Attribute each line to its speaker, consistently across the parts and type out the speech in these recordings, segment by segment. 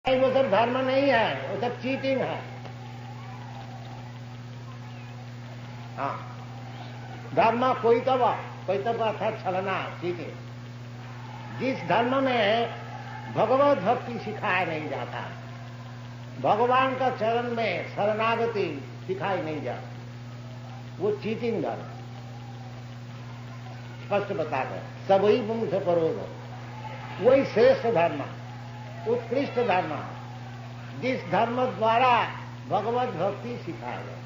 Speaker 1: वो सब धर्म नहीं है, वो सब चीटिंग है। हाँ, धर्म कोई तब अर्थात छलना, चीटिंग। जिस धर्म में भगवत भक्ति सिखाया नहीं जाता, भगवान का चरण में शरणागति सिखाई नहीं जाती, वो चीटिंग धर्म। स्पष्ट बताकर सबही मुंह करोगे, वही श्रेष्ठ धर्म, उत्कृष्ट धर्म, जिस धर्म द्वारा भगवत भक्ति सिखाया गया।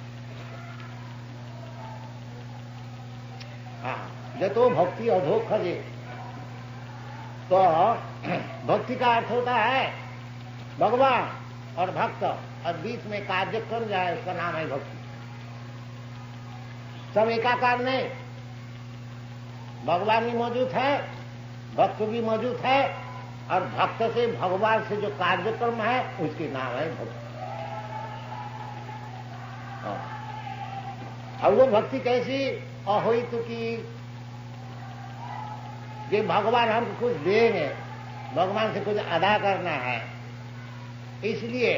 Speaker 1: हाँ, जतो भक्ति अधोखजे, तो भक्ति का अर्थ होता है भगवान और भक्त, और बीच में कार्यक्रम जाए, उसका नाम है भक्ति। सब एकाकार नहीं, भगवान भी मौजूद है, भक्त भी मौजूद है, और भक्त से भगवान से जो कार्यक्रम है उसके नाम है भक्ति। अब वो भक्ति कैसी अहोइत की, कि भगवान हमको कुछ देंगे, भगवान से कुछ अदा करना है, इसलिए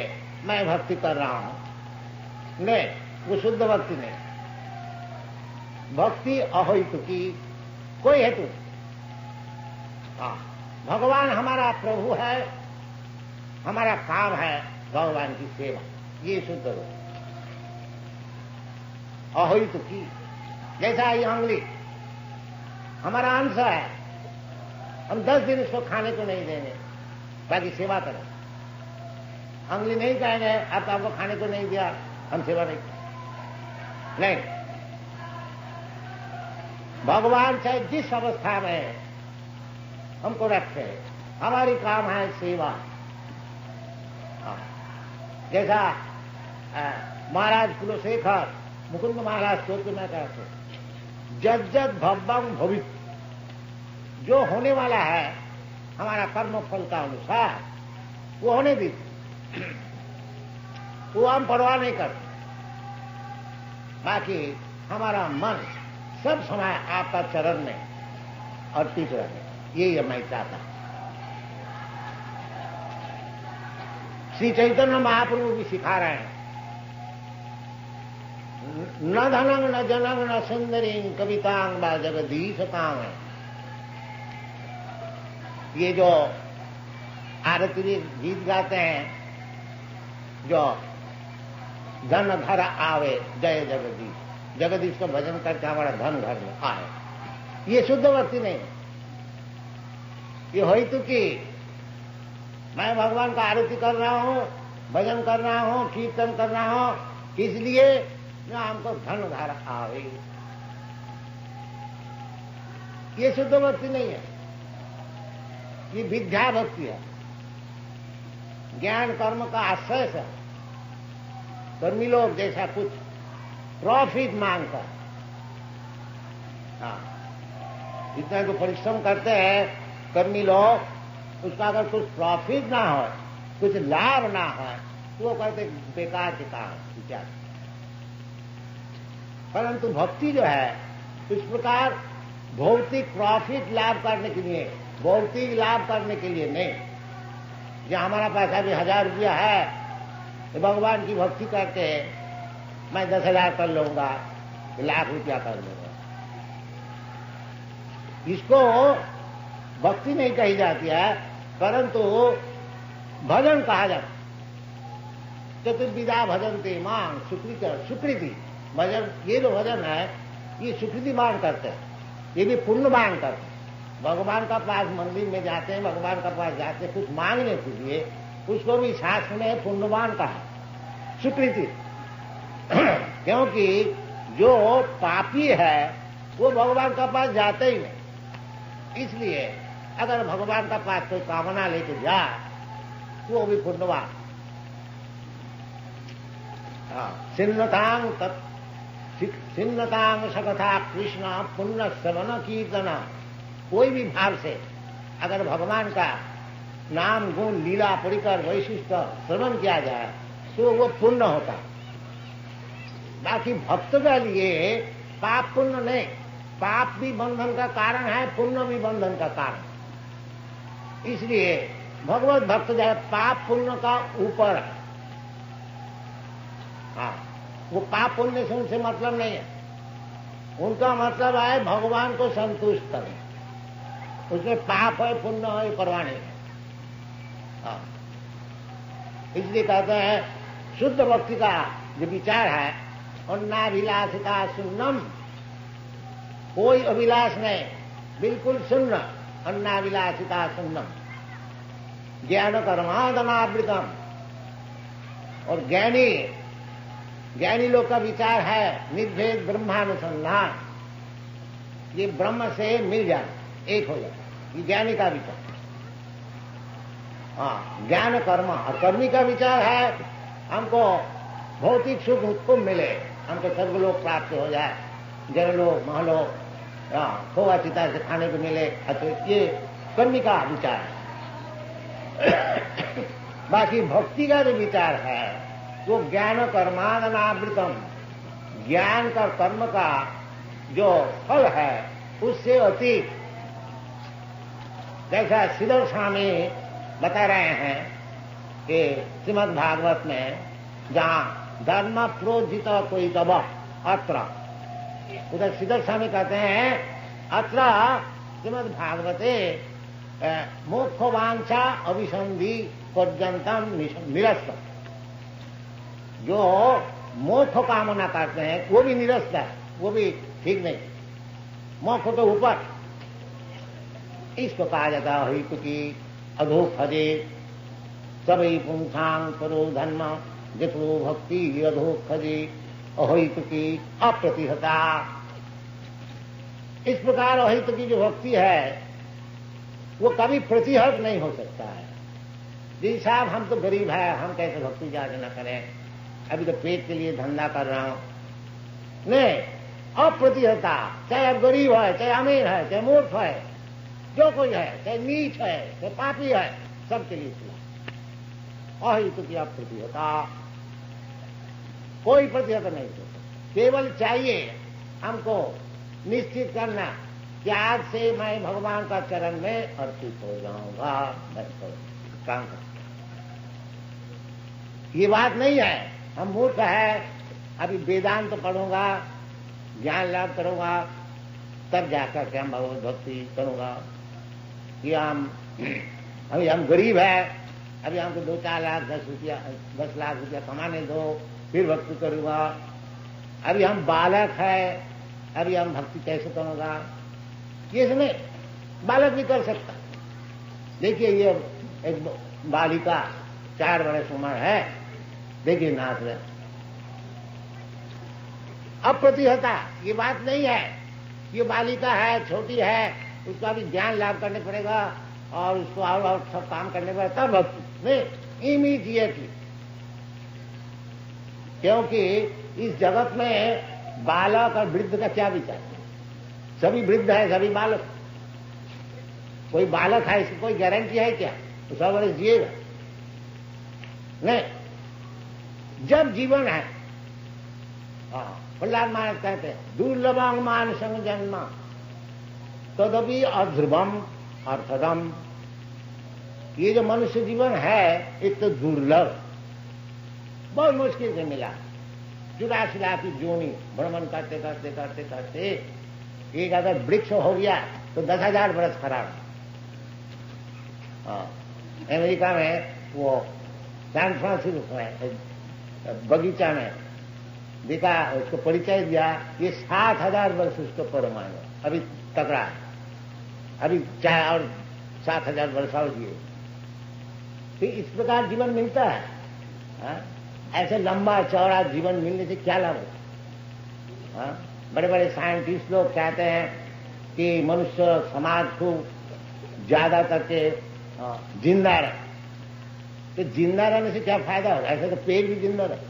Speaker 1: मैं भक्ति कर रहा हूं। नहीं, वो शुद्ध भक्ति नहीं। भक्ति अहोइत की, कोई हेतु। हाँ, भगवान हमारा प्रभु है, हमारा काम है भगवान की सेवा, ये शुद्ध भक्ति। अहोइत की, जैसा ये अंगुली हमारा अंश है, हम 10 दिन इसको खाने को नहीं देंगे, बाकी सेवा करें। अंगुली नहीं कहेंगे अब तो आपको खाने को नहीं दिया, हम सेवा नहीं। भगवान चाहे जिस अवस्था में हमको रखे, हमारी काम है सेवा। जैसा महाराज कुलशेखर मुकुंद महाराज स्तोत्र में कहते, जज्जत भव्यम भवित, जो होने वाला है हमारा कर्म फल का अनुसार वो होने दीजिए, वो हम परवाह नहीं करते। बाकी हमारा मन सब समय आपका चरण में अर्पित रहे, यही मैं चाहता हूं। श्री चैतन्य महाप्रभु भी सिखा रहे हैं, न धनंग न जनंग न सुंदरी कवितांग बा जगदीश कांग। ये जो आरती गीत गाते हैं, जो धन घर आवे जय जगदीश, जगदीश का भजन करके हमारा धन घर में आए, ये शुद्ध भक्ति नहीं। ये होई तो कि मैं भगवान का आरती कर रहा हूं, भजन कर रहा हूं, कीर्तन कर रहा हूं, इसलिए हमको धन घर आवे, ये शुद्ध भक्ति नहीं है, ये विद्या भक्ति है। ज्ञान कर्म का आश्रय है। कर्मी लोग जैसा कुछ प्रॉफिट मांगकर, हाँ, इतना जो परिश्रम करते हैं कर्मी लोग, उसका अगर कुछ प्रॉफिट ना हो, कुछ लाभ ना हो, तो वो कहते बेकार के काम क्या। परंतु भक्ति जो है इस प्रकार भौतिक प्रॉफिट लाभ करने के लिए, भौतिक लाभ करने के लिए नहीं। जहां हमारा पैसा भी 1000 रुपया है, तो भगवान की भक्ति करके मैं 10,000 कर लूंगा, 1,00,000 रुपया कर लूंगा, इसको भक्ति नहीं कही जाती है, परंतु भजन कहा जाता। चतुर्विधा भजनते मां सुकृति भजन, ये जो भजन है ये सुकृति मांग करते हैं, ये भी पुण्य मांग करते हैं। भगवान का पास मंदिर में जाते हैं, भगवान का पास जाते हैं कुछ मांगने के लिए, उसको भी शास्त्र में पुण्यवान कहा, सुकृति। क्योंकि जो पापी है वो भगवान का पास जाते ही नहीं, इसलिए अगर भगवान का पास कोई कामना लेके जाए वो भी पुण्यवान। सिन्नतांग सकथा कृष्ण पुण्य श्रवण कीर्तन, कोई भी भाव से अगर भगवान का नाम गुण लीला परिकर वैशिष्ट श्रवण किया जाए तो वो पुण्य होता। बाकी भक्त के लिए पाप पुण्य नहीं, पाप भी बंधन का कारण है, पुण्य भी बंधन का कारण। इसलिए भगवत भक्त जो है पाप पुण्य का ऊपर है। हाँ, वो पाप पुण्य से उनसे मतलब नहीं है। उनका मतलब है भगवान को संतुष्ट करना। उसमें पाप है पुण्य है परवाह नहीं। हाँ, इसलिए कहते हैं शुद्ध भक्ति का जो विचार है अन्नाभिलाषिता शून्यम, कोई अभिलाष नहीं, बिल्कुल शून्य, अन्नाभिलाषिता शून्यम, ज्ञान कर्मादनावृतम। और ज्ञानी लोग का विचार है निर्भेद ब्रह्मानुसंधान, ये ब्रह्म से मिल जाए, एक हो जाए, ये ज्ञानी का विचार। हाँ, ज्ञान कर्म, और कर्मी का विचार है हमको भौतिक सुख उसको मिले, हमको स्वर्गलोक प्राप्त हो जाए, जललोक महलोक खोआ चिता से खाने को मिले, तो ये कर्मी का विचार है। बाकी भक्ति का जो विचार है वो ज्ञान कर्मादनावृतम, ज्ञान का कर्म का जो फल है उससे अतीत। जैसा श्रीधर स्वामी बता रहे हैं कि श्रीमद् भागवत में जहां धर्म प्रोजित कोई दबा अत्र, उधर श्रीधर स्वामी कहते हैं अत्र श्रीमद् भागवते मोक्षवांछा अभिसंधि पर्यंतम निरस्त। जो मोक्ष कामना करते हैं वो भी निरस्त है, वो भी ठीक नहीं, मोक्ष तो ऊपर। इसको कहा जाता है हितुकी अधोखजे सभी पुंसांग परो धर्म जितो भक्ति अधोखजे अहितुकी अप्रतिहता। इस प्रकार अहितुकी जो भक्ति है वो कभी प्रतिहत नहीं हो सकता है। जी साहब हम तो गरीब है, हम कैसे भक्ति जाके न करें, अभी तो पेट के लिए धंधा कर रहा हूं, नहीं। अप्रतिहता, चाहे आप गरीब है, चाहे अमीर है, चाहे मूर्ख है, जो कोई है, चाहे नीच है, चाहे पापी है, सबके लिए खुला। अहितु की अप्रतिहता, कोई प्रतिहत नहीं हो सकता। केवल चाहिए हमको निश्चित करना कि आज से मैं भगवान का चरण में अर्पित हो जाऊंगा, बस काम कर। ये बात नहीं है हम मूर्ख है, अभी वेदांत तो पढ़ूंगा, ज्ञान लाभ करूंगा, तब जाकर के हम भगवत भक्ति करूंगा। कि अभी हम गरीब है, अभी हमको 2-4 लाख 10 लाख रुपया कमाने दो, फिर भक्ति करूंगा। अभी हम बालक है, अभी हम भक्ति कैसे करूंगा? ये नहीं, बालक भी कर सकता। देखिए ये एक बालिका 4 वर्ष उम्र है, देखिए नाच रहे। अप्रतिहता ये बात नहीं है, ये बालिका है, छोटी है, उसका भी ज्ञान लाभ करने पड़ेगा और उसको और सब काम करने पड़ेगा, तब भक्ति नहीं, इमीडिएटली। क्योंकि इस जगत में बालक और वृद्ध का क्या विचार? सभी वृद्ध है, सभी बालक। कोई बालक है इसकी कोई गारंटी है क्या तो 100 वर्ष जिएगा? नहीं, जब जीवन है। प्रहलाद महाराज कहते हैं दुर्लभं मानुषं जन्म तदपि अध्रुवम अर्थदम। ये जो मनुष्य जीवन है एक तो दुर्लभ, बहुत मुश्किल से मिला। 84 लाख की जोनी भ्रमण करते करते करते करते एक अगर वृक्ष हो गया तो 10,000 बरस खराब। अमेरिका में वो सैन फ्रांसिस्को में बगीचा में देखा, उसको परिचय दिया, ये 7,000 वर्ष उसको परमाणु अभी तकड़ा है, अभी चाहे और 7,000 वर्ष और जिए। तो इस प्रकार जीवन मिलता है। ऐसे लंबा चौड़ा जीवन मिलने से क्या लाभ होता है? बड़े बड़े साइंटिस्ट लोग कहते हैं कि मनुष्य समाज को ज्यादा करके जिंदा रहे। तो जिंदा रहने से क्या फायदा होगा? ऐसे तो पेड़ भी जिंदा रहे।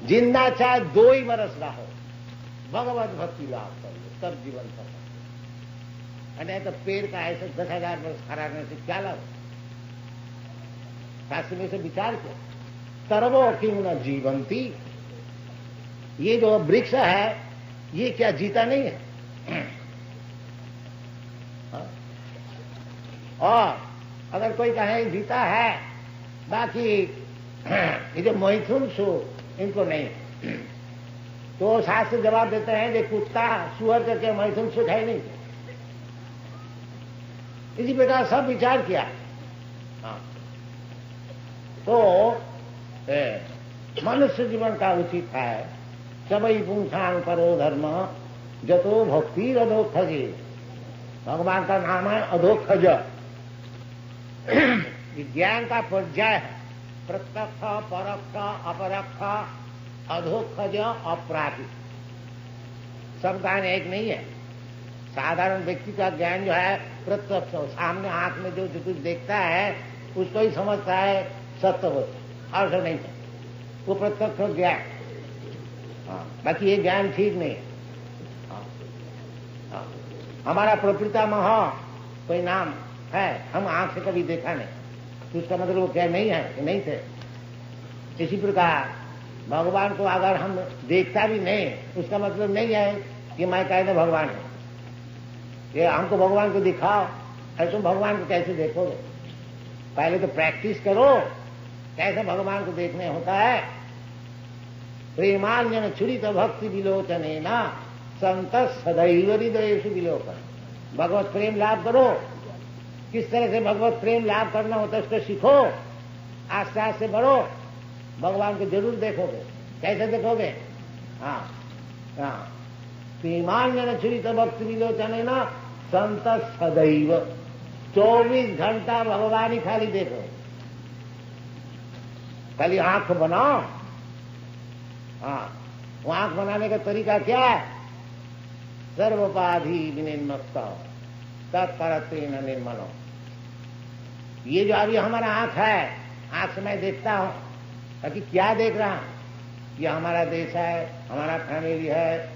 Speaker 1: जिंदा चाहे 2 ही बरस रहो, भगवत भक्ति लाभ करो, तब जीवन सफल। नहीं तो पेड़ का ऐसे 10,000 वर्ष खड़ा रहने से क्या लाभ? शास्त्र में से विचार किया, तरवो किम न जीवंती। ये जो वृक्ष है ये क्या जीता नहीं है? और अगर कोई कहे जीता है, बाकी ये जो मैथुन सु इनको नहीं, तो शास्त्र जवाब देते हैं कि कुत्ता सुअर करके मैथुन सुख है नहीं। इसी प्रकार सब विचार किया। हाँ। तो मनुष्य जीवन का उचित है सबई पुंसान परो धर्म जतो भक्ति अधोक्षजे। भगवान का नाम है अधोक्षज। विज्ञान का पर्याय है प्रत्यक्ष, परोक्ष, अपरोक्ष, अधोक्षज, अपराधिक। सब ज्ञान एक नहीं है। साधारण व्यक्ति का ज्ञान जो है प्रत्यक्ष, सामने आंख में जो कुछ देखता है उसको ही समझता है सत्य वस्तु, और सब नहीं है वो प्रत्यक्ष ज्ञान। हाँ, बाकी ये ज्ञान ठीक नहीं है। हाँ, हाँ। हमारा प्रपितामह कोई नाम है, हम आंख से कभी देखा नहीं, तो उसका मतलब वो क्या नहीं है, नहीं थे। इसी प्रकार भगवान को अगर हम देखता भी नहीं, उसका मतलब नहीं है कि मैं कहते भगवान है। ये हमको भगवान को दिखाओ, अरे तुम भगवान को कैसे देखोगे? पहले तो प्रैक्टिस करो कैसे भगवान को देखने होता है। प्रेमान्यन छुरित भक्ति विलोचने न संत सदैव हृदयेषु विलोकन। भगवत प्रेम लाभ करो। किस तरह से भगवत प्रेम लाभ करना होता है उसको सीखो, आस्ते आस्ते बढ़ो, भगवान को जरूर देखोगे। कैसे देखोगे? हाँ हाँ, प्रेमान्यन छुरित भक्ति विलोचने न संत सदैव, 24 घंटा भगवान ही खाली देखो। खाली आंख बनाओ। हाँ, वो आंख बनाने का तरीका क्या है? सर्वोपाधि विनिर्मुक्त तत्परत्वेन निर्मलो। ये जो अभी हमारा आंख है, आंख से मैं देखता हूं, ताकि क्या देख रहा हूं? ये हमारा देश है, हमारा फैमिली है,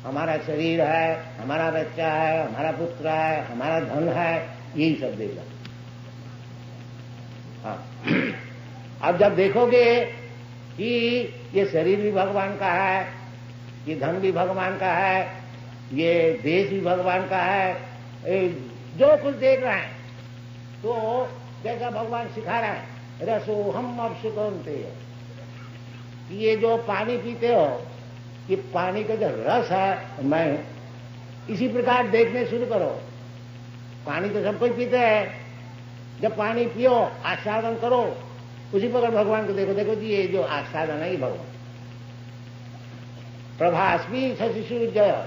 Speaker 1: हमारा शरीर है, हमारा बच्चा है, हमारा पुत्र है, हमारा धन है, यही सब देख रहा। हाँ। अब जब देखोगे कि ये शरीर भी भगवान का है, ये धन भी भगवान का है, ये देश भी भगवान का है, जो कुछ देख रहे हैं, तो जैसा भगवान सिखा रहा है, रसो हम अब सुकंते, ये जो पानी पीते हो, ये पानी का जो रस है मैं हूं। इसी प्रकार देखने शुरू करो। पानी तो सब कोई पीते हैं, जब पानी पियो, आस्वादन करो, उसी प्रकार भगवान को देखो। देखो जी, ये जो आस्वादन है ये भगवान। प्रभास्मी शशिशु जय,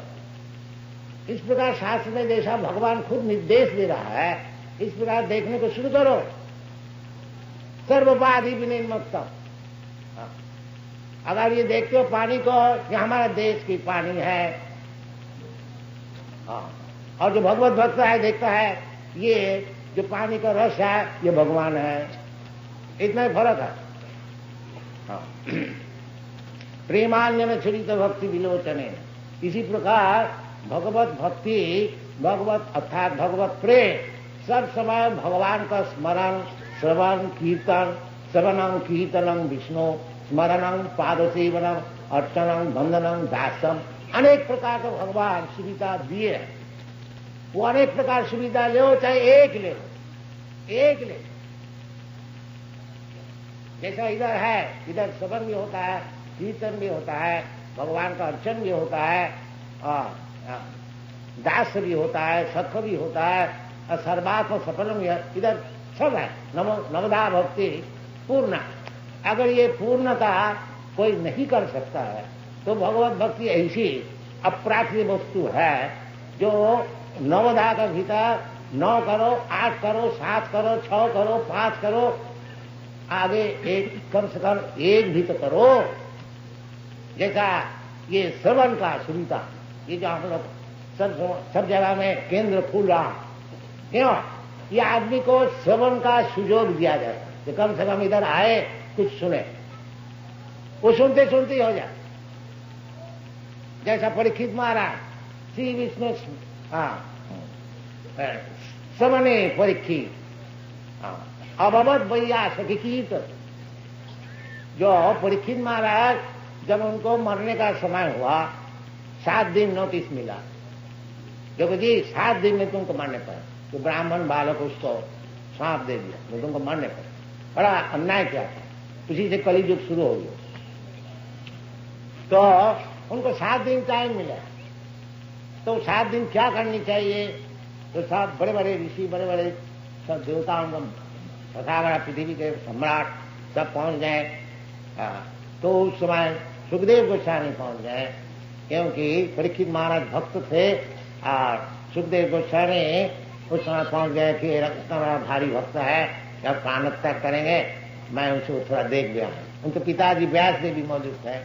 Speaker 1: इस प्रकार शास्त्र में जैसा भगवान खुद निर्देश दे रहा है, इस प्रकार देखने को शुरू करो। सर्वोपाधि विनिर्मुक्त। अगर ये देखते हो पानी को कि हमारा देश की पानी है, और जो भगवत भक्त है देखता है ये जो पानी का रस है ये भगवान है, इतना ही फर्क है। प्रेमान्यन छुरित भक्ति विलोचने। इसी प्रकार भगवत भक्ति, भगवत अर्थात भगवत प्रेम, सब समय भगवान का स्मरण, श्रवण, कीर्तन, श्रवणं कीर्तनं विष्णु, स्मरणं पादसेवनम, अर्चनम, वंदनम, दासम, अनेक प्रकार का भगवान सुविधा दिए हैं। वो अनेक प्रकार सुविधा ले, चाहे एक ले लो, एक ले। जैसा इधर है, इधर श्रवण भी होता है, कीर्तन भी होता है, भगवान का अर्चन भी होता है, दास भी होता है, सत्व भी होता है, और सर्वात्म सफलम इधर सब है। नवदा भक्ति पूर्ण। अगर ये पूर्णता कोई नहीं कर सकता है तो भगवत भक्ति ऐसी अप्राप्य वस्तु है जो नवदा का भीतर 9 करो, 8 करो, 7 करो, 6 करो, 5 करो, आगे एक कम से कम एक भी तो करो। जैसा ये श्रवण का सुविधा, ये जो हम लोग सब जगह में केंद्र खुल रहा, क्यों? ये आदमी को श्रवण का सुयोग दिया जाए तो कम से कम इधर आए, कुछ सुने, वो सुनते सुनते ही हो जाए। जैसा परीक्षित महाराज श्री विष्णु श्रवणे परीक्षित अभवत वैयास कीर्तन। जो परीक्षित महाराज जब उनको मरने का समय हुआ, 7 दिन नोटिस मिला, देखो जी 7 दिन में तुमको मरने पर तो ब्राह्मण बालक उसको सांप दे दिया, तो तुमको मरने पर। बड़ा अन्याय किया था, उसी से कलियुग शुरू हो गया। तो उनको 7 दिन टाइम मिला, तो 7 दिन क्या करनी चाहिए? तो सब बड़े बड़े ऋषि, बड़े बड़े सब देवताओं का तथागत पृथ्वी के सम्राट सब पहुंच गए। तो उस समय सुखदेव गोस्वामी पहुंच गए, क्योंकि परीक्षित महाराज भक्त थे और सुखदेव गोस्वामी उस समय पहुंच गए कि इतना बड़ा भारी भक्त है, जब प्राण त्याग करेंगे, मैं उनको थोड़ा देख गया हूं। उनके पिताजी व्यास देव भी मौजूद थे।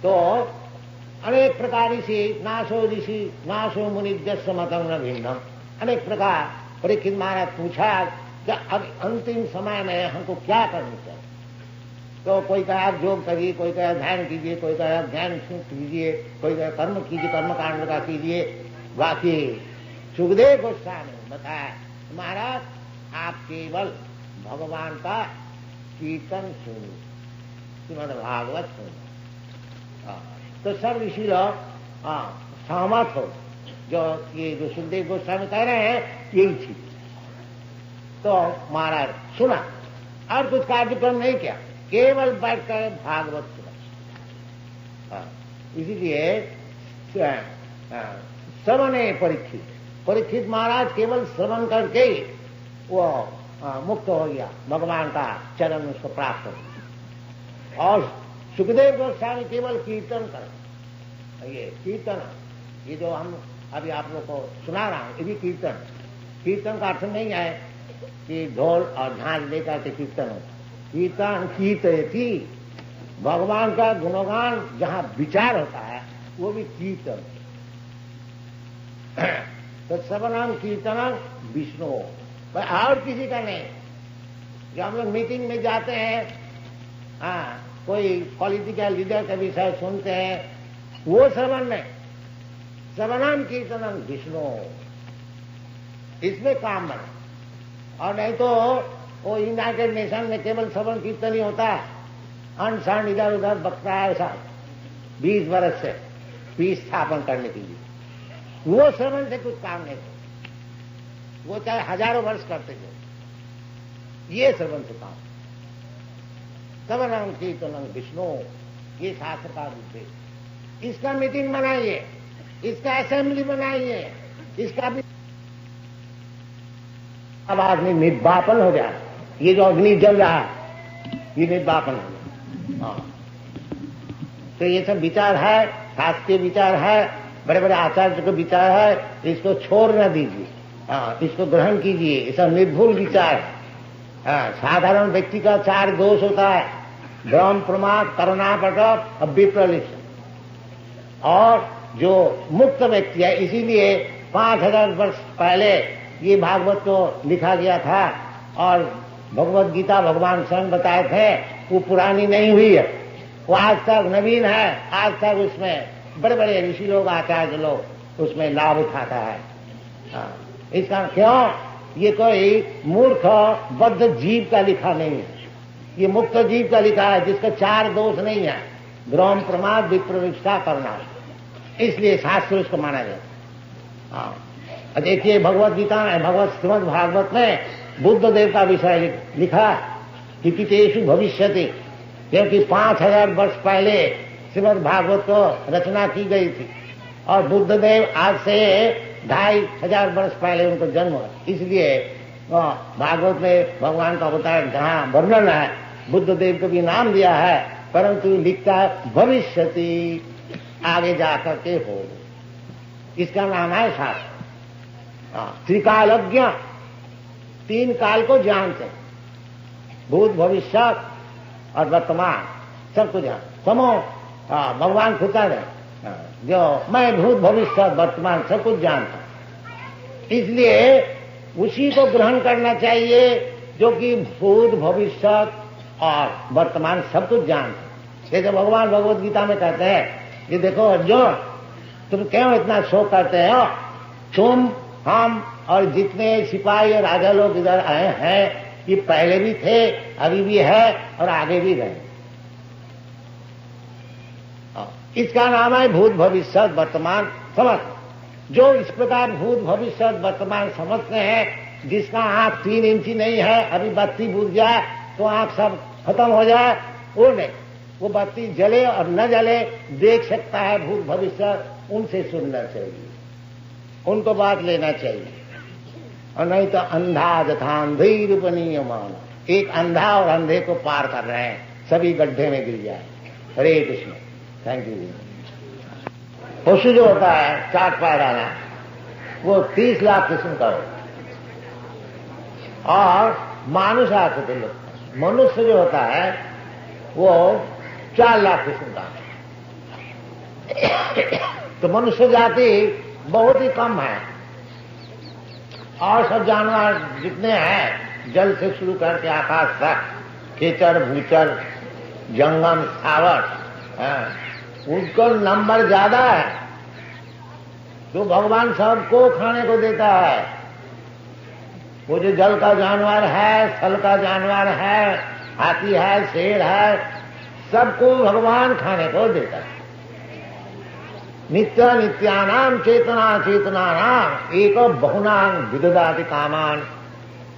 Speaker 1: तो अनेक प्रकार ऋषि, नाशो ऋषि नाशो मुनि जस मतम न भिन्नम, अनेक प्रकार परीक्षित महाराज पूछा कि अब अंतिम समय में हमको क्या करना चाहिए? तो कोई कहा योग करिए, कोई कहा ध्यान कीजिए, कोई कहा ध्यान कीजिए, कोई कहा कर्म कीजिए, कर्म कांड का कीजिए। बाकी सुखदेव गोस्वामी ने बताया, महाराज आप केवल भगवान का कीर्तन सुनिए, श्रीमद् भागवत सुनिए। तो सब ऋषि लोग सहमत हो, जो ये जो सुखदेव गोस्वामी कह रहे हैं यही चीज। तो महाराज सुना और कुछ कार्यक्रम नहीं किया, केवल बैठकर भागवत सुना। इसीलिए श्रवणे परीक्षित महाराज केवल श्रवण करके ही वो मुक्त हो गया, भगवान का चरण उसको प्राप्त हो गया। और सुखदेव गोस्वामी केवल कीर्तन कर, ये कीर्तन, ये जो हम अभी आप लोग को सुना रहा हूं, ये भी कीर्तन का अर्थ नहीं है कि ढोल और झांझ लेकर के कीर्तन होता। कीर्तन कीर्तयति, भगवान का गुणगान जहां विचार होता है वो भी कीर्तन। तो श्रवणम कीर्तनम विष्णु, और किसी का नहीं। जब हम लोग मीटिंग में जाते हैं, कोई पॉलिटिकल लीडर का विषय सुनते हैं, वो श्रवण नहीं, श्रवणम कीर्तनम विष्णु, इसमें काम बने। और नहीं तो वो यूनाइटेड नेशन में केवल श्रवण कीर्तन ही होता है, अनशन इधर उधर बकता है ऐसा 20 वर्ष से पीस स्थापन करने के लिए। वो श्रवण से कुछ काम नहीं करता, वो चाहे हजारों वर्ष करते थे, ये श्रवण से काम। श्रवणम कीर्तनम विष्णु, ये शास्त्र का उद्देश्य। इसका मीटिंग बनाइए, इसका असेंबली बनाइए, इसका भी अब आदमी निर्वापन हो जाए। ये जो अग्नि जल रहा है ये निर्वापन हो जाए। तो ये सब विचार है, शास्त्रीय विचार है, बड़े बड़े आचार्य का विचार है, इसको छोड़ न दीजिए, इसको ग्रहण कीजिए। ये सब निर्भुल विचार है। साधारण व्यक्ति का 4 दोष होता है, भ्रम, प्रमाद, करुणापटक और विप्रलिप्स। और जो मुक्त व्यक्ति है, इसीलिए 5000 वर्ष पहले ये भागवत को लिखा गया था, और भगवत गीता भगवान स्वयं बताए थे, वो पुरानी नहीं हुई है, वो आज तक नवीन है। आज तक उसमें बड़े बड़े ऋषि लोग, आचार्य लोग उसमें लाभ उठाता है। इसका क्यों? ये कोई मूर्ख बद्ध जीव का लिखा नहीं है, ये मुक्त जीव का लिखा है, जिसका 4 दोष नहीं है, भ्रम, प्रमाद, विप्रलिप्सा करना। इसलिए शास्त्र उसको माना जाता। देखिए भगवत गीता में, भगवत श्रीमद् भागवत में बुद्ध देव का विषय लिखा कि कितेषु भविष्यति, क्योंकि 5000 वर्ष पहले श्रीमद् भागवत को रचना की गई थी, और बुद्ध देव आज से 2500 वर्ष पहले उनको जन्म हुआ। इसलिए भागवत में भगवान का अवतार जहां वर्णन है, बुद्ध देव को भी नाम दिया है, परंतु लिखता है भविष्यति, आगे जाकर के हो। इसका नाम है शास्त्र। त्रिकालज्ञ, 3 काल को जानते, भूत, भविष्य और वर्तमान, सबको जान। समो भगवान खुद है जो मैं भूत, भविष्य, वर्तमान सब कुछ जानता हूं। इसलिए उसी को ग्रहण करना चाहिए जो कि भूत, भविष्य और वर्तमान सब कुछ जानता। जैसे भगवान भगवत गीता में कहते हैं कि देखो अर्जुन, तुम क्यों इतना शोक करते हो? तुम, हम और जितने सिपाही और राजा लोग इधर आए हैं, ये पहले भी थे, अभी भी है और आगे भी रहे। इसका नाम है भूत, भविष्य, वर्तमान, समझ। जो इस प्रकार भूत भविष्य वर्तमान समझते हैं, जिसका आंख 3 इंची नहीं है, अभी बत्ती बुझ जाए तो आंख सब खत्म हो जाए, वो नहीं, वो बत्ती जले और न जले देख सकता है भूत भविष्य, उनसे सुनना चाहिए, उनको बात लेना चाहिए। और नहीं तो अंधा जथा अंधेर उपनीयमान, एक अंधा और अंधे को पार कर रहे हैं, सभी गड्ढे में गिर जाए। हरे कृष्ण। Thank you. पशु जो होता है चाट पायदाना, वो 30 लाख किस्म का होता है, और मानुष आकृति लोग, मनुष्य जो होता है वो 4 लाख किस्म का है। तो मनुष्य जाति बहुत ही कम है, और सब जानवर जितने हैं, जल से शुरू करके आकाश तक, कीचड़ भूचर जंगम सावर, उनको नंबर ज्यादा है। तो भगवान सबको खाने को देता है। वो जो जल का जानवर है, स्थल का जानवर है, हाथी है, शेर है, सबको भगवान खाने को देता है। नित्य नित्यानाम चेतना चेतनानाम एक बहुनाम विदधाति कामान,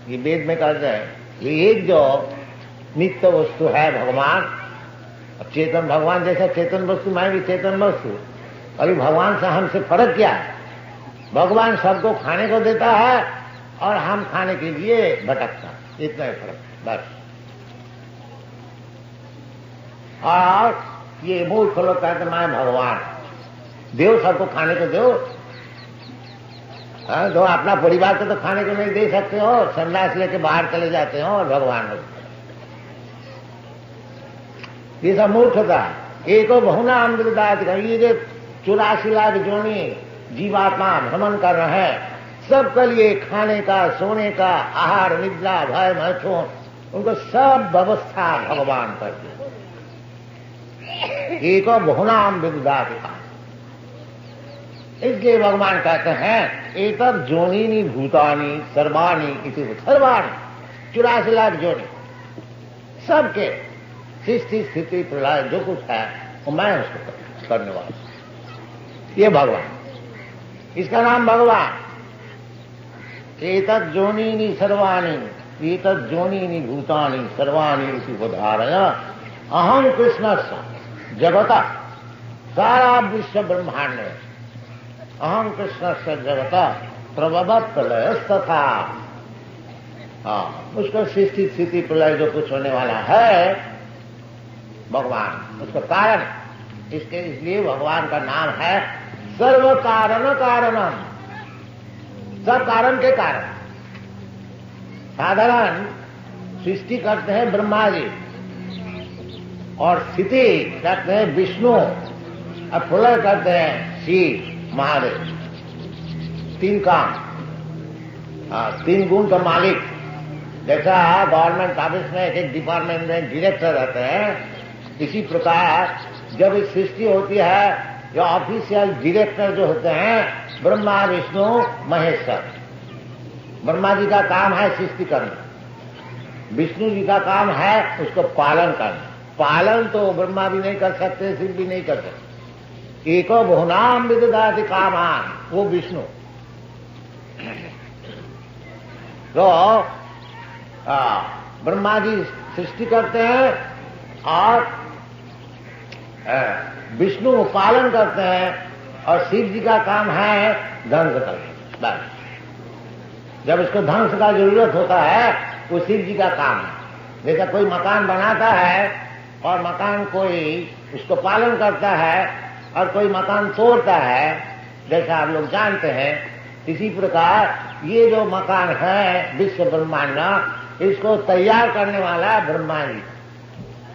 Speaker 1: ये वेद में कहते हैं। ये एक जो नित्य वस्तु है भगवान, चेतन भगवान जैसा चेतन वस्तु, मैं भी चेतन वस्तु। अभी भगवान से हमसे फर्क क्या है? भगवान सबको खाने को देता है और हम खाने के लिए भटकता, इतना ही फर्क बस। और ये मूर्ख लोग कहते मैं भगवान, देव सबको खाने को दो। तो अपना परिवार को तो खाने को नहीं दे सकते हो, संन्यास लेके बाहर चले जाते हो और भगवान हो। ये सब मूर्खता है। एको बहुना अमृतदात, ये जो 84 लाख जोनी जीवात्मा भ्रमण कर रहे हैं, सबके लिए खाने का, सोने का, आहार, निद्रा, भय, मैथुन, उनको सब व्यवस्था भगवान करते। एको बहुना अमृतदात, इसलिए भगवान कहते हैं एतद् जोनिनी भूतानी सर्वाणी इति, सर्वाणी 84 लाख जोनी, सबके सृष्टि स्थिति प्रलय जो कुछ है वो मैं उसको करने वाला, ये भगवान, इसका नाम भगवान। एतद् जोनिनी सर्वाणी, एतद् जोनिनी भूतानी सर्वाणी इति उदाहरण अहम कृष्णस्य जगता, सारा विश्व ब्रह्मांड में अहम कृष्णस्य जगता प्रभवत् प्रलयस्तथा, उसको सृष्टि स्थिति प्रलय जो कुछ होने वाला है भगवान, उसका कारण, इसके इसलिए भगवान का नाम है सर्व कारण कारणम, सब कारण के कारण। साधारण सृष्टि करते हैं ब्रह्मा जी, और स्थिति करते हैं विष्णु, और प्रलय करते हैं शिव महादेव। 3 काम, 3 गुण का मालिक। जैसा गवर्नमेंट ऑफिस में एक डिपार्टमेंट में डायरेक्टर रहते हैं, इसी प्रकार जब इस सृष्टि होती है, जो ऑफिशियल डायरेक्टर जो होते हैं ब्रह्मा विष्णु महेश्वर। ब्रह्मा जी का काम है सृष्टि करना, विष्णु जी का काम है उसको पालन करना। पालन तो ब्रह्मा भी नहीं कर सकते, शिव भी नहीं कर सकते। एको बहुनाम विदधाति कामान, वो विष्णु। तो ब्रह्मा जी सृष्टि करते हैं और विष्णु पालन करते हैं, और शिव जी का काम है ध्वंस करना। बस जब इसको ध्वंस का जरूरत होता है वो शिव जी का काम है। जैसा कोई मकान बनाता है और मकान कोई उसको पालन करता है और कोई मकान तोड़ता है, जैसा आप लोग जानते हैं, इसी प्रकार ये जो मकान है विश्व ब्रह्मांड, इसको तैयार करने वाला ब्रह्मा जी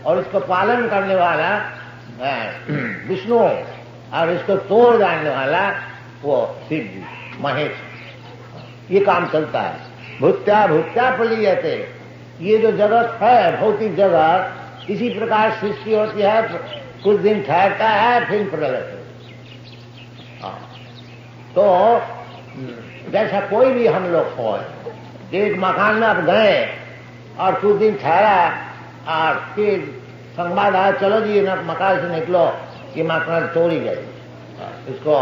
Speaker 1: और इसको पालन करने वाला विष्णु, और इसको तोड़ डालने वाला वो शिव जी महेश। ये काम चलता है। भूत्या भूत्या प्रलीयते, ये जो जगत है भौतिक जगत, इसी प्रकार सृष्टि होती है, कुछ दिन ठहरता है फिर प्रलय। तो जैसा कोई भी हम लोग हो, एक मकान में आप गए और कुछ दिन ठहरा और फिर संवाद आया चलो जी ये मकान से निकलो, ये मकान तोड़ी गई, इसको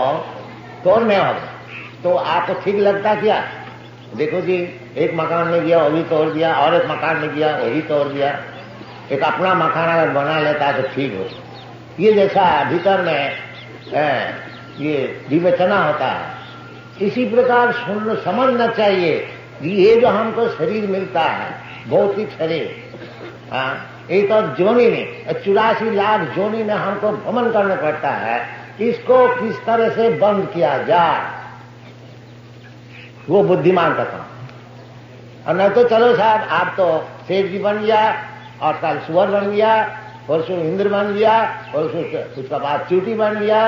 Speaker 1: तोड़ने होगा। तो आपको ठीक लगता क्या? देखो जी, एक मकान में गया वो भी तोड़ दिया, और एक मकान में गया वो भी तोड़ दिया। एक अपना मकान अगर बना लेता है तो ठीक हो। ये जैसा भीतर में ये विवेचना होता है, इसी प्रकार समझना चाहिए कि ये जो हमको शरीर मिलता है, भौतिक शरीर, एक तो जोनी में 84 लाख जोनी में हमको भ्रमण करना पड़ता है, इसको किस तरह से बंद किया जाए, वो बुद्धिमान का काम। और नहीं तो चलो साहब, आप तो शेर जी बन गया, और कल सुअर बन गया, परसों इंद्र बन गया, और उसका बाद चूटी बन गया।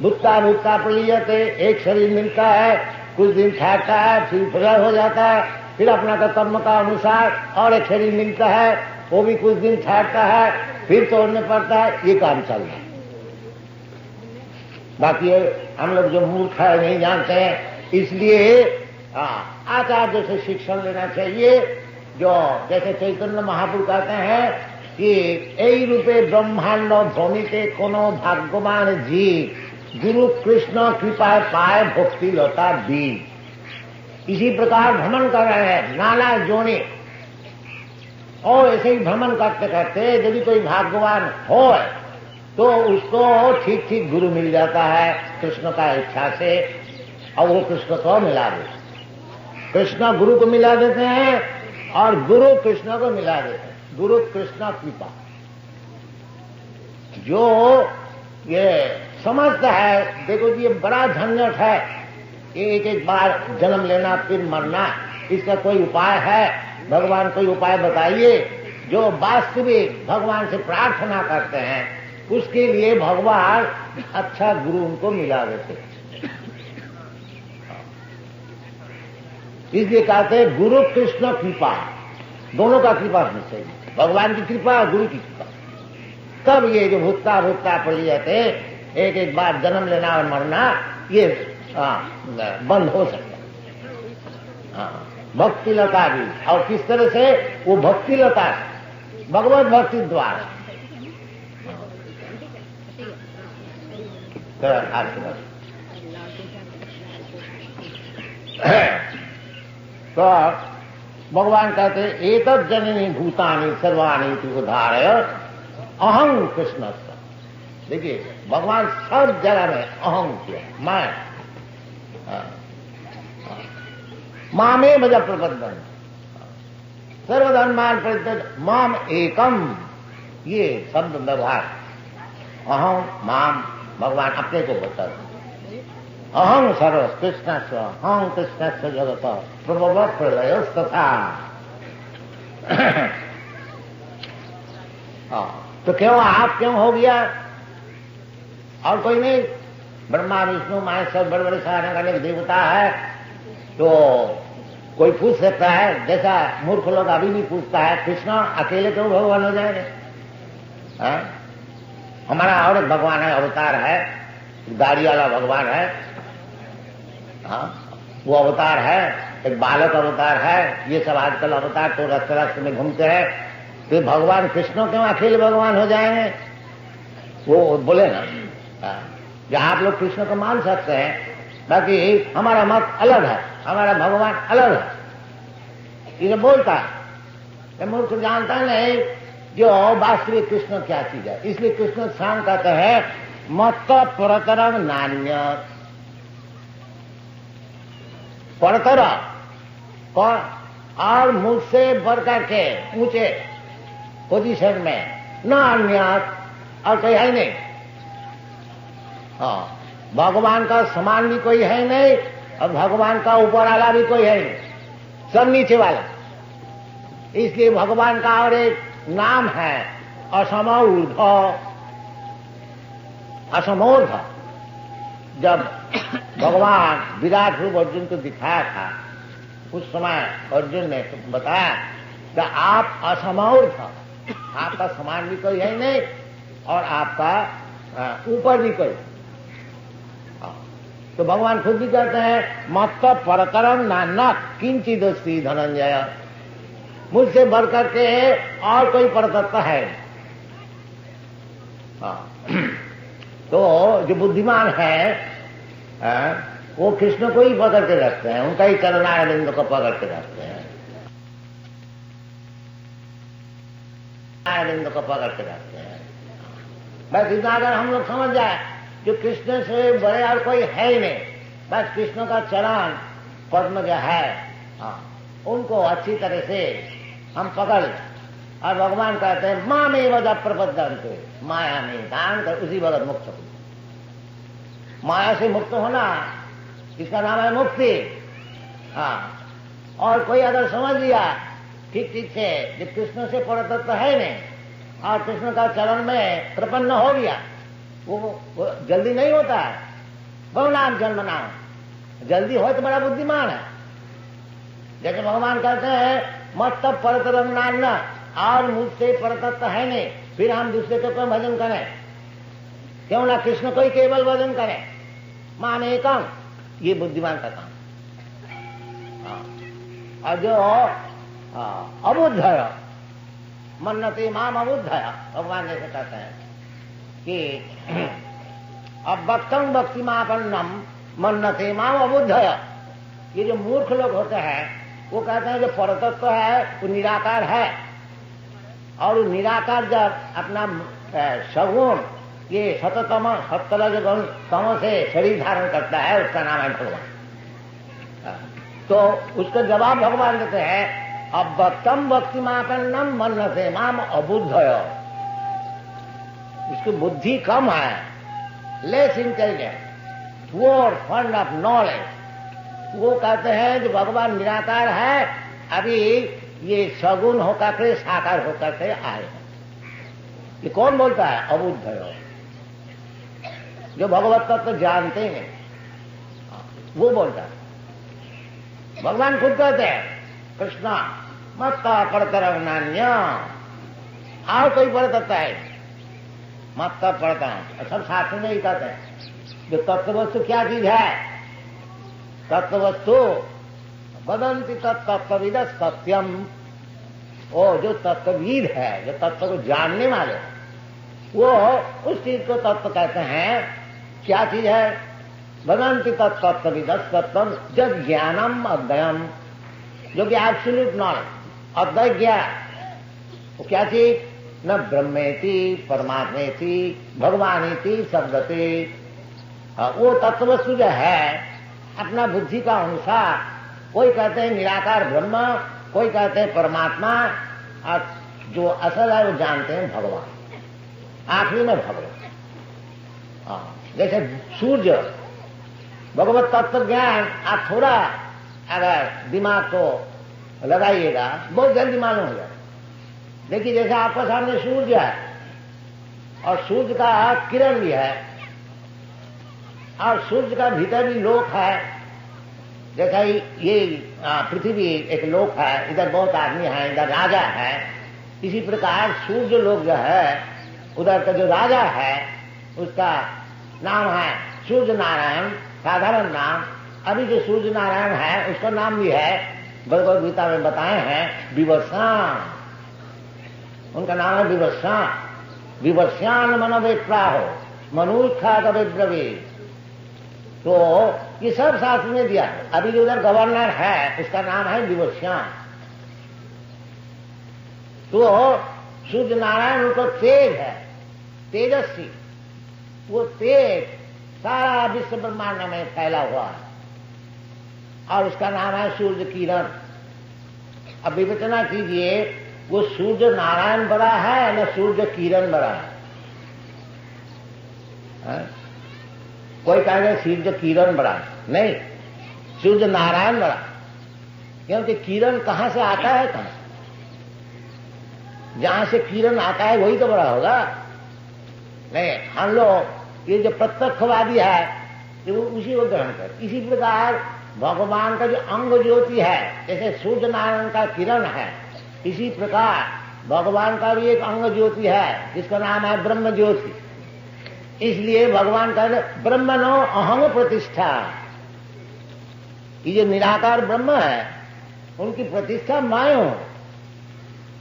Speaker 1: भुट्टा भुट्टा पलियते, एक शरीर मिलता है, कुछ दिन ठहरता है, फिर प्रलय हो जाता है, फिर अपना कर्म का अनुसार और एक शरीर मिलता है, वो भी कुछ दिन ठहरता है, फिर तोड़ने पड़ता है। ये काम चल रहा है। बाकी हम लोग जो मूर्ख है नहीं जानते हैं, इसलिए आचार्य से शिक्षण लेना चाहिए। जो जैसे चैतन्य महाप्रभु कहते हैं कि এই रूपे ब्रह्मांड भ्रमिते कोनो भाग्यवान जी गुरु कृष्ण कृपा पाए भक्ति लता दी। इसी प्रकार भ्रमण कर रहे हैं नाना जोनी, और ऐसे ही भ्रमण करते करते यदि कोई भाग्यवान हो तो उसको ठीक ठीक गुरु मिल जाता है कृष्ण का इच्छा से, और वो कृष्ण को मिला देते, कृष्ण गुरु को मिला देते हैं और गुरु कृष्ण को मिला देते हैं। गुरु कृष्ण कृपा, जो ये समझता है, देखो जी ये बड़ा झंझट है, एक एक बार जन्म लेना फिर मरना, इसका कोई उपाय है? भगवान कोई उपाय बताइए। जो वास्तविक भगवान से प्रार्थना करते हैं उसके लिए भगवान अच्छा गुरु उनको मिला देते हैं। इसलिए कहते हैं गुरु कृष्ण कृपा, दोनों का कृपा होनी चाहिए, भगवान की कृपा और गुरु की कृपा। तब ये जो भुट्टा भुट्टा पड़ जाते, एक एक बार जन्म लेना और मरना, ये बंद हो सकता है। भक्ति लता भी, और किस तरह से? वो भक्ति लता भगवत भक्ति द्वारा। तो भगवान कहते एतत् जननी भूतानि सर्वाणि तु उद्धारय अहं कृष्ण। देखिए भगवान सब जगह में अहं किया, मैं मामे भज प्रबंधन सर्वधर्मान परित्यज माम एकम, ये शब्द व्यवहार अहं माम भगवान अपने को बताते। अहं सर्व कृष्णस्व, अहं कृष्णस्व जगत प्रभव प्रलय तथा। तो क्यों आप क्यों हो गया? और कोई नहीं, ब्रह्मा विष्णु महेश्वर बड़े बड़े सारे अनेक देवता है। तो कोई पूछ सकता है, जैसा मूर्ख लोग अभी भी पूछता है, कृष्ण अकेले क्यों भगवान हो जाएंगे? हमारा और एक भगवान है, अवतार है, दाढ़ी वाला भगवान है, वो अवतार है, एक बालक अवतार है। ये सब आजकल अवतार तो रास्ते रास्ते में घूमते हैं। तो भगवान कृष्ण क्यों अकेले भगवान हो जाएंगे? वो बोले ना, जो आप लोग कृष्ण को मान सकते हैं, बाकी हमारा मत अलग है, हमारा भगवान अलग है। ये बोलता है, मूर्ख जानता नहीं जो वास्तविक कृष्ण क्या चीज है। इसलिए कृष्ण शान कहते हैं मत परतरम नान्य, परतर और मुझसे बढ़ करके ऊंचे पोजीशन में न अन्य और कोई है नहीं। भगवान का समान भी कोई है नहीं, और भगवान का ऊपर वाला भी कोई है नहीं, सब नीचे वाला। इसलिए भगवान का और एक नाम है असमोर्ध। असमोर्ध जब भगवान विराट रूप अर्जुन को दिखाया था, उस समय अर्जुन ने बताया कि आप असमोर्ध, आपका समान भी कोई है नहीं और आपका ऊपर भी कोई। तो भगवान खुद भी कहते हैं मत परतरम नान्य किंचिदस्ति धनंजय, मुझसे बढ़कर के और कोई परतत्व है। तो जो बुद्धिमान है वो कृष्ण को ही पकड़ के रखते हैं, उनका ही चरणारविंद को पकड़ के रखते हैं, अरविंद को पकड़ के रखते हैं। बस इतना अगर हम लोग समझ जाए जो कृष्ण से बड़े और कोई है ही नहीं, बस कृष्ण का चरण पद्म जो है उनको अच्छी तरह से हम पकड़, और भगवान कहते हैं माँ में वजह प्रबद्धंते, माया में दान कर उसी वक्त मुक्त हो। माया से मुक्त होना इसका नाम है मुक्ति। और कोई अगर समझ लिया ठीक ठीक से जो कृष्ण से परतत्व है नहीं और कृष्ण का चरण में प्रपन्न हो गया, वो जल्दी नहीं होता है। बहुनाम जन्म नाम, जल्दी हो तो बड़ा बुद्धिमान है। जैसे भगवान कहते हैं मत तब परतरंग नाम, और मुझसे परतत्व है नहीं, फिर हम दूसरे को क्यों भजन करें? क्यों ना कृष्ण को ही केवल भजन करें, माने काम, ये बुद्धिमान का काम। और जो अबुद्ध है, मन्नते माम अबुद्ध है, भगवान जैसे कहते हैं कि अब भक्तम भक्तिमापन्नम मन्नते माम अबुद्ध है। ये जो मूर्ख लोग होते हैं वो कहते हैं जो परतत्व है वो निराकार है, और निराकार जब अपना सगुण ये सततम सत्तर गुण तमों से शरीर धारण करता है, उसका नाम है भगवान। तो उसका जवाब भगवान देते हैं अब भक्तम भक्तिमापन्नम मन्नते माम अबुद्ध। उसकी बुद्धि कम है, less intelligent, poor fund of knowledge. वो कहते हैं जो भगवान निराकार है, अभी ये सगुण होकर के साकार होकर के आए हैं। ये कौन बोलता है? अबुद्ध। जो भगवत तत्व तो जानते हैं वो बोलता है। भगवान खुद कहते हैं कृष्णा मत्ता परतरंग नान्य, और कोई परतत्व है मत्ता पड़ता है। सब शास्त्र में ही कहते हैं जो तत्व वस्तु क्या चीज है? तत्व वस्तु वदंति तत्तत्वविद सत्यम। वो जो तत्वविद है, जो तत्व को जानने वाले, वो उस चीज को तत्व कहते हैं। क्या चीज है? वदंति तत्तत्वविद सत्यम जब ज्ञानम अद्वयम, जो कि एब्सोल्यूट नॉलेज, अद्वय ज्ञान। वो क्या चीज? न ब्रह्मेति परमात्मेति भगवानेति शब्दते। वो तत्ववस्तु जो है अपना बुद्धि का अनुसार, कोई कहते हैं निराकार ब्रह्म, कोई कहते हैं परमात्मा, और जो असल है वो जानते हैं भगवान, आखिरी में भगवान। जैसे सूर्य, भगवत तत्व ज्ञान आप थोड़ा अगर दिमाग को लगाइएगा बहुत जल्दी मालूम हो जाए। देखिए जैसे आपके सामने सूर्य है और सूर्य का किरण भी है, और सूर्य का भीतर भी लोक है। जैसा ये पृथ्वी एक लोक है, इधर बहुत आदमी है, इधर राजा है। इसी प्रकार सूर्य लोक जो है, उधर का जो राजा है उसका नाम है सूर्य नारायण, साधारण नाम। अभी जो सूर्य नारायण है उसका नाम भी है, भगवद गीता में बताए हैं, विवस्वान। उनका नाम है विवस्वान। विवस्वान मनोवेप्राहो मनुष्या कविद्रवी। तो ये सब शास्त्र में दिया है। अभी जो उधर गवर्नर है उसका नाम है विवस्वान। तो सूर्य नारायण उनको तेज है, तेजस्वी। वो तेज सारा विश्व ब्रह्मांड में फैला हुआ है, और उसका नाम है सूर्य किरण। अब विवेचना कीजिए, वो सूर्य नारायण बड़ा है न सूर्य किरण बड़ा है? कोई कहेगा सूर्य किरण बड़ा है, नहीं, सूर्य नारायण बड़ा। क्योंकि किरण कहां से आता है? कहां से? जहां से किरण आता है वही तो बड़ा होगा। नहीं, हम लोग ये जो प्रत्यक्षवादी है वो उसी को ग्रहण कर। इसी प्रकार भगवान का जो अंग ज्योति है, जैसे सूर्य नारायण का किरण है, इसी प्रकार भगवान का भी एक अंग ज्योति है जिसका नाम है ब्रह्म ज्योति। इसलिए भगवान कहते ब्रह्मणो अहम प्रतिष्ठा। ये जो निराकार ब्रह्म है उनकी प्रतिष्ठा मैं हूं,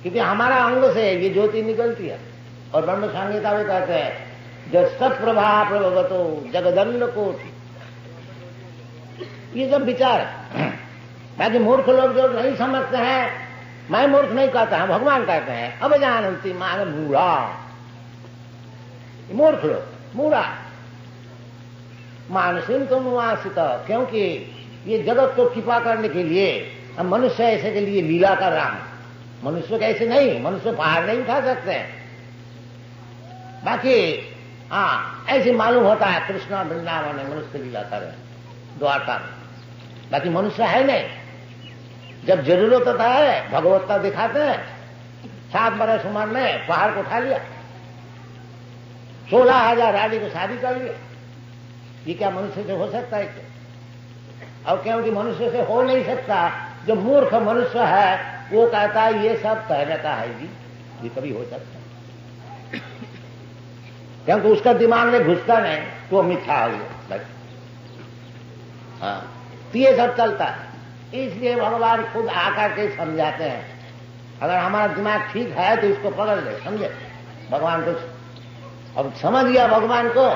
Speaker 1: क्योंकि हमारा अंग से ये ज्योति निकलती है। और ब्रह्म संहिता में कहते हैं जब सत्प्रभा प्रभवतो जगदंड कोटि। ये सब विचार है। बाकी मूर्ख लोग जो नहीं समझते हैं, मैं मूर्ख नहीं कहता हूं, भगवान कहते हैं अब जानती मान मूढ़ा, मूर्ख लोग मूढ़ा मानसिन तुम वासित, क्योंकि ये जगत को कृपा करने के लिए हम मनुष्य ऐसे के लिए लीला कर रहा हूं। मनुष्य कैसे नहीं, मनुष्य पहाड़ नहीं उठा सकते हैं। बाकी ऐसे मालूम होता है कृष्णा वृंदावन में मनुष्य लीला करे द्वारका में, बाकी मनुष्य है नहीं। जब जरूरत होता है भगवत्ता दिखाते हैं। 7 बरस उम्र में पहाड़ को उठा लिया, 16,000 रानी को शादी कर लिया। ये क्या मनुष्य से हो सकता है क्या? और क्योंकि मनुष्य से हो नहीं सकता, जो मूर्ख मनुष्य है वो कहता है ये सब कहने का है जी, ये कभी हो सकता है, क्योंकि उसका दिमाग में घुसता नहीं तो मिथ्या हो गया। तो ये सब चलता है। इसलिए भगवान खुद आकर के समझाते हैं। अगर हमारा दिमाग ठीक है तो इसको पकड़ ले, समझे भगवान को। अब समझ गया भगवान को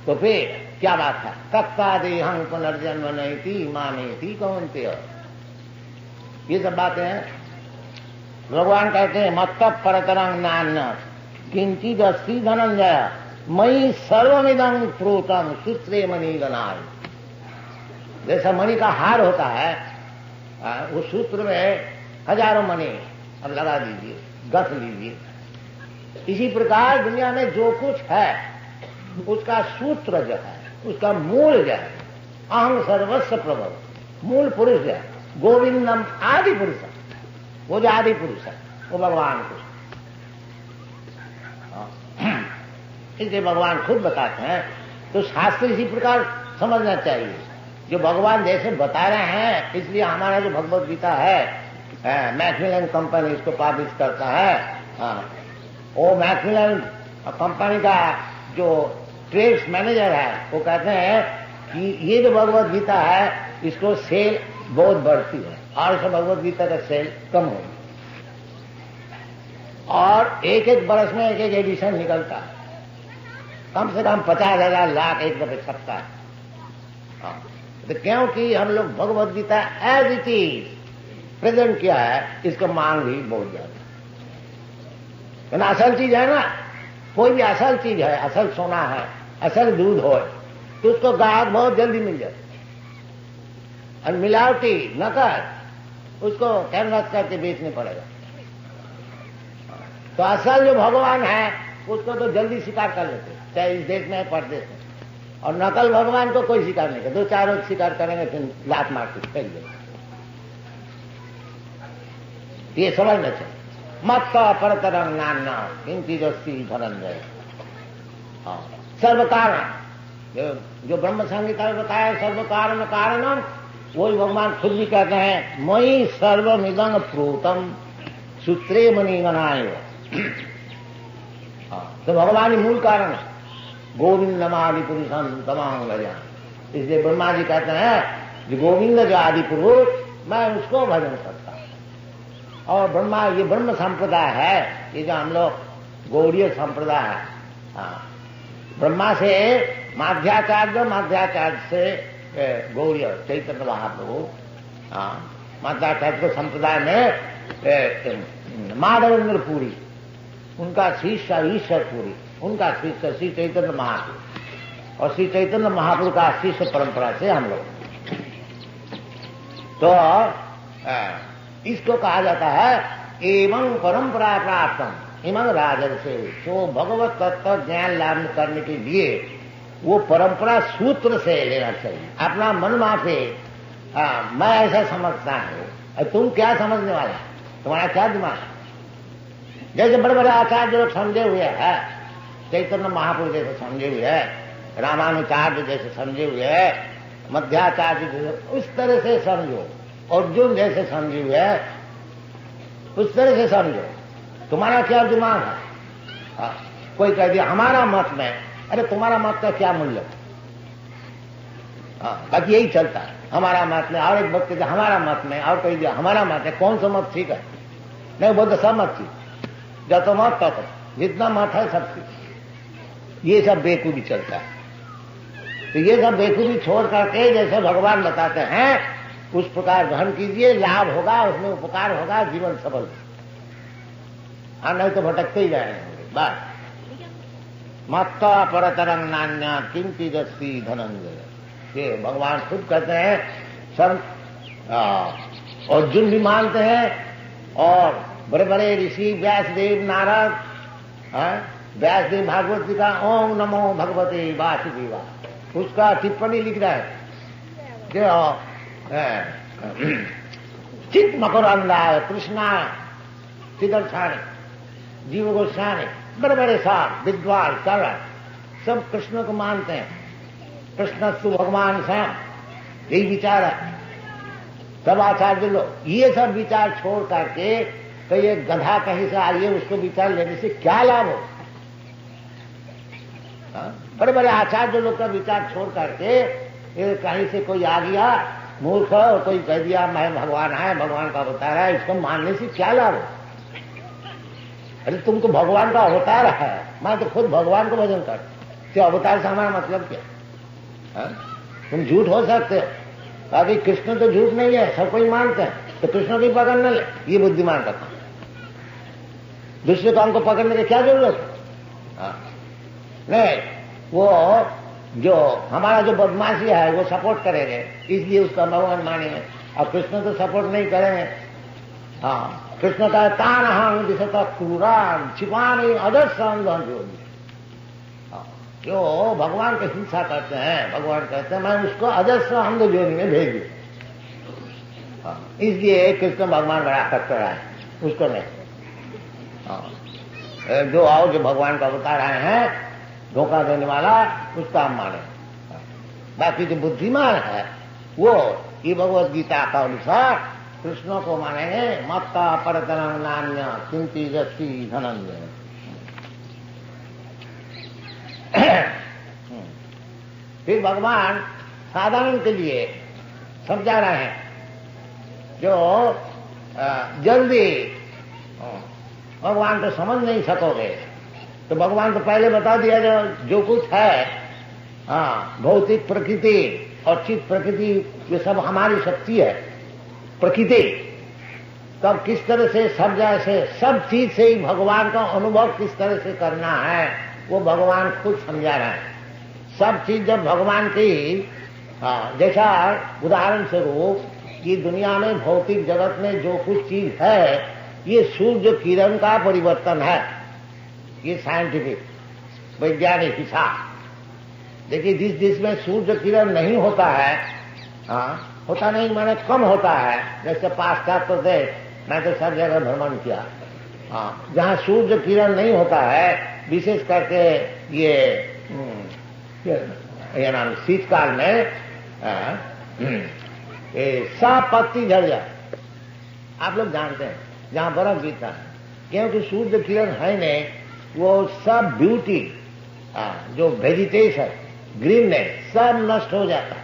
Speaker 1: तो फिर क्या बात है। तत्ता देहं पुनर्जन्म नहीं थी माने थी कौन थे, ये सब बातें हैं। भगवान कहते हैं मत्त परतरंग नान्य किंचित अस्ति धनंजय मई सर्वमिदं प्रोतम सूत्रे मणि गणाय। जैसा मणि का हार होता है, उस सूत्र में हजारों मणि अब लगा दीजिए, गस लीजिए। इसी प्रकार दुनिया में जो कुछ है उसका सूत्र जो है, उसका मूल जो है, अहं सर्वस्व प्रभव, मूल पुरुष जो है गोविंदम आदि पुरुष, वो जो आदि पुरुष है वो भगवान को। इसलिए भगवान खुद बताते हैं। तो शास्त्र इसी प्रकार समझना चाहिए। जो भगवान जैसे बता रहे हैं, इसलिए हमारा जो भगवत गीता है, मैक्मिलन कंपनी इसको पब्लिश करता है। वो मैक्मिलन कंपनी का जो ट्रेड्स मैनेजर है वो कहते हैं कि ये जो भगवत गीता है इसको सेल बहुत बढ़ती है और इस भगवत गीता का सेल कम होगी, और एक एक बरस में एक एक एडिशन निकलता है। कम से कम 50,000 लाख एक दफे छपता है। तो क्योंकि हम लोग Bhagavad Gita as it is present किया है, इसका मांग भी बहुत ज्यादा। असल चीज है ना, कोई भी असल चीज है, असल सोना है, असल दूध हो तो उसको ग्राहक बहुत जल्दी मिल जाए। और मिलावटी नकद उसको कैनवस करके बेचने पड़ेगा। तो असल जो भगवान है उसको तो जल्दी स्वीकार कर लेते, चाहे इस देश में परदेश में। और नकल भगवान को कोई स्वीकार नहीं करता, 2-4 रोज स्वीकार करेंगे फिर लात मार के फेंक देंगे। ये समझना चाहिए। मत परतरंग नान्ना किंचित अस्ति धनंजय। सर्व कारण जो ब्रह्म संहिता में बताया, सर्व कारण कारणम, वही भगवान खुद भी कहते हैं मयि सर्वमिदं प्रोतम सूत्रे मणि गणाय। तो भगवान ही मूल कारण है। गोविंदम आदि पुरुषम तमाम भजन। इसलिए ब्रह्मा जी कहते हैं जो गोविंद जो आदि पुरुष, मैं उसको भजन करता हूं। और ब्रह्मा ये ब्रह्म संप्रदाय है, ये जो हम लोग गौड़ीय संप्रदाय है, ब्रह्मा से माध्याचार्य, माध्याचार्य से गौड़ीय चैतन्य महाप्रभु, माध्याचार्य को संप्रदाय में माधवेंद्र पुरी, उनका शिष्य ईश्वर पुरी, उनका शिष्य श्री चैतन्य महाप्रभु, और श्री चैतन्य महाप्रभु का शिष्य परंपरा से हम लोग। तो इसको कहा जाता है एवं परंपरा प्राप्तम इमं राजन से। तो भगवत तत्व ज्ञान लाभ करने के लिए वो परंपरा सूत्र से लेना चाहिए। अपना मन माफे मैं ऐसा समझता हूं, तुम क्या समझने वाला, तुम्हारा क्या दिमाग। जैसे बड़े बड़े आचार्य लोग समझे हुए हैं, चैतन्य महापुरुष जैसे समझे हुए हैं, रामानुचार्य जैसे समझे हुए हैं, मध्याचार्य जैसे, उस तरह से समझो। अर्जुन जैसे समझे हुए हैं उस तरह से समझो। तुम्हारा क्या दिमाग है। कोई कह दिया हमारा मत में, अरे तुम्हारा मत का क्या मूल्य। बाकी यही चलता है, हमारा मत में। और एक वक्त हमारा मत में, और कह दिया हमारा मत है। कौन सा मत ठीक है? नहीं बोलते सब मत ठीक, जब तो मत तो जितना मत है सब ठीक। ये सब बेकूफी चलता है। तो ये सब बेखूबी छोड़ करके जैसे भगवान बताते हैं उस प्रकार ग्रहण कीजिए, लाभ होगा, उसमें उपकार होगा, जीवन सफल। हाँ, नहीं तो भटकते ही रहेंगे। बस मत्ता परतरंग नान्या किंचिदस्ति धनंजय, ये भगवान खुद कहते हैं। संत अर्जुन भी मानते हैं और बड़े बड़े ऋषि व्यासदेव, नारद, व्यासदेव भागवत जी का ओम नमो भगवते वासुदेवाय उसका टिप्पणी लिख रहा है जो चित मकरंदा कृष्णा चिदर्शानी जीव गोस्वामी, बड़े बड़े साहब विद्वान करण सब कृष्ण को मानते हैं। कृष्णस्तु भगवान श्याम, यही विचार है सब आचार्य लोग। ये सब विचार छोड़ करके तो ये गधा कहीं से आइए उसको विचार लेने से क्या लाभ हो। बड़े बड़े आचार्य लोग का विचार छोड़ करके ये कहीं से कोई आ गया मूर्ख और कोई कह दिया मैं भगवान है, भगवान का अवतार है, इसको मानने से क्या लाभ हो। अरे तुमको भगवान का अवतार है, मैं तो खुद भगवान को भजन कर, तो अवतार से हमारा मतलब क्या। तुम झूठ हो सकते हो, बाकी कृष्ण तो झूठ नहीं है, सब कोई मानते हैं, तो कृष्ण की पकड़ न ले, ये बुद्धिमान का काम। दूसरे काम को पकड़ने की क्या जरूरत है। नहीं, वो जो हमारा जो बदमाशी है वो सपोर्ट करेंगे, इसलिए उसका भगवान मानेंगे, और कृष्ण तो सपोर्ट नहीं करेंगे। हाँ, कृष्ण का तान हम दिशा क्रूरान छिपाने अदर्शन जो भगवान की हिंसा करते हैं, भगवान कहते हैं मैं उसको अजस्र अंध जोनी में भेज दूं। इसलिए कृष्ण भगवान बड़ा करते है उसको नहीं। जो आओ जो भगवान का अवतार आए हैं धोखा देने वाला, उसका हम माने। बाकी जो बुद्धिमान है वो ये भगवत गीता का अनुसार कृष्ण को मानेंगे। मत्ता परतरंग नान्य किंचिदस्ति धनंजय। फिर भगवान साधारण के लिए समझा रहे हैं जो जल्दी भगवान को समझ नहीं सकोगे तो भगवान को पहले बता दिया जो कुछ है, भौतिक प्रकृति और चित्त प्रकृति, ये सब हमारी शक्ति है। प्रकृति तब किस तरह से सब जैसे सब चीज से ही भगवान का अनुभव किस तरह से करना है वो भगवान खुद समझा रहे हैं। सब चीज जब भगवान की जैसा उदाहरण स्वरूप ये दुनिया में भौतिक जगत में जो कुछ चीज है ये सूर्य किरण का परिवर्तन है। ये साइंटिफिक वैज्ञानिक हिसाब। देखिए जिस देश में सूर्य किरण नहीं होता है, होता नहीं माने कम होता है, जैसे पाश्चात्य देश, मैं तो सब जगह भ्रमण किया, जहां सूर्य किरण नहीं होता है, विशेष करके ये नाम शीतकाल में सब पत्ती झड़ जाए। आप लोग जानते हैं जहां बर्फ गिरता है, क्योंकि सूर्य किरण है नहीं, वो सब ब्यूटी जो वेजिटेशन ग्रीननेस सब नष्ट हो जाता है।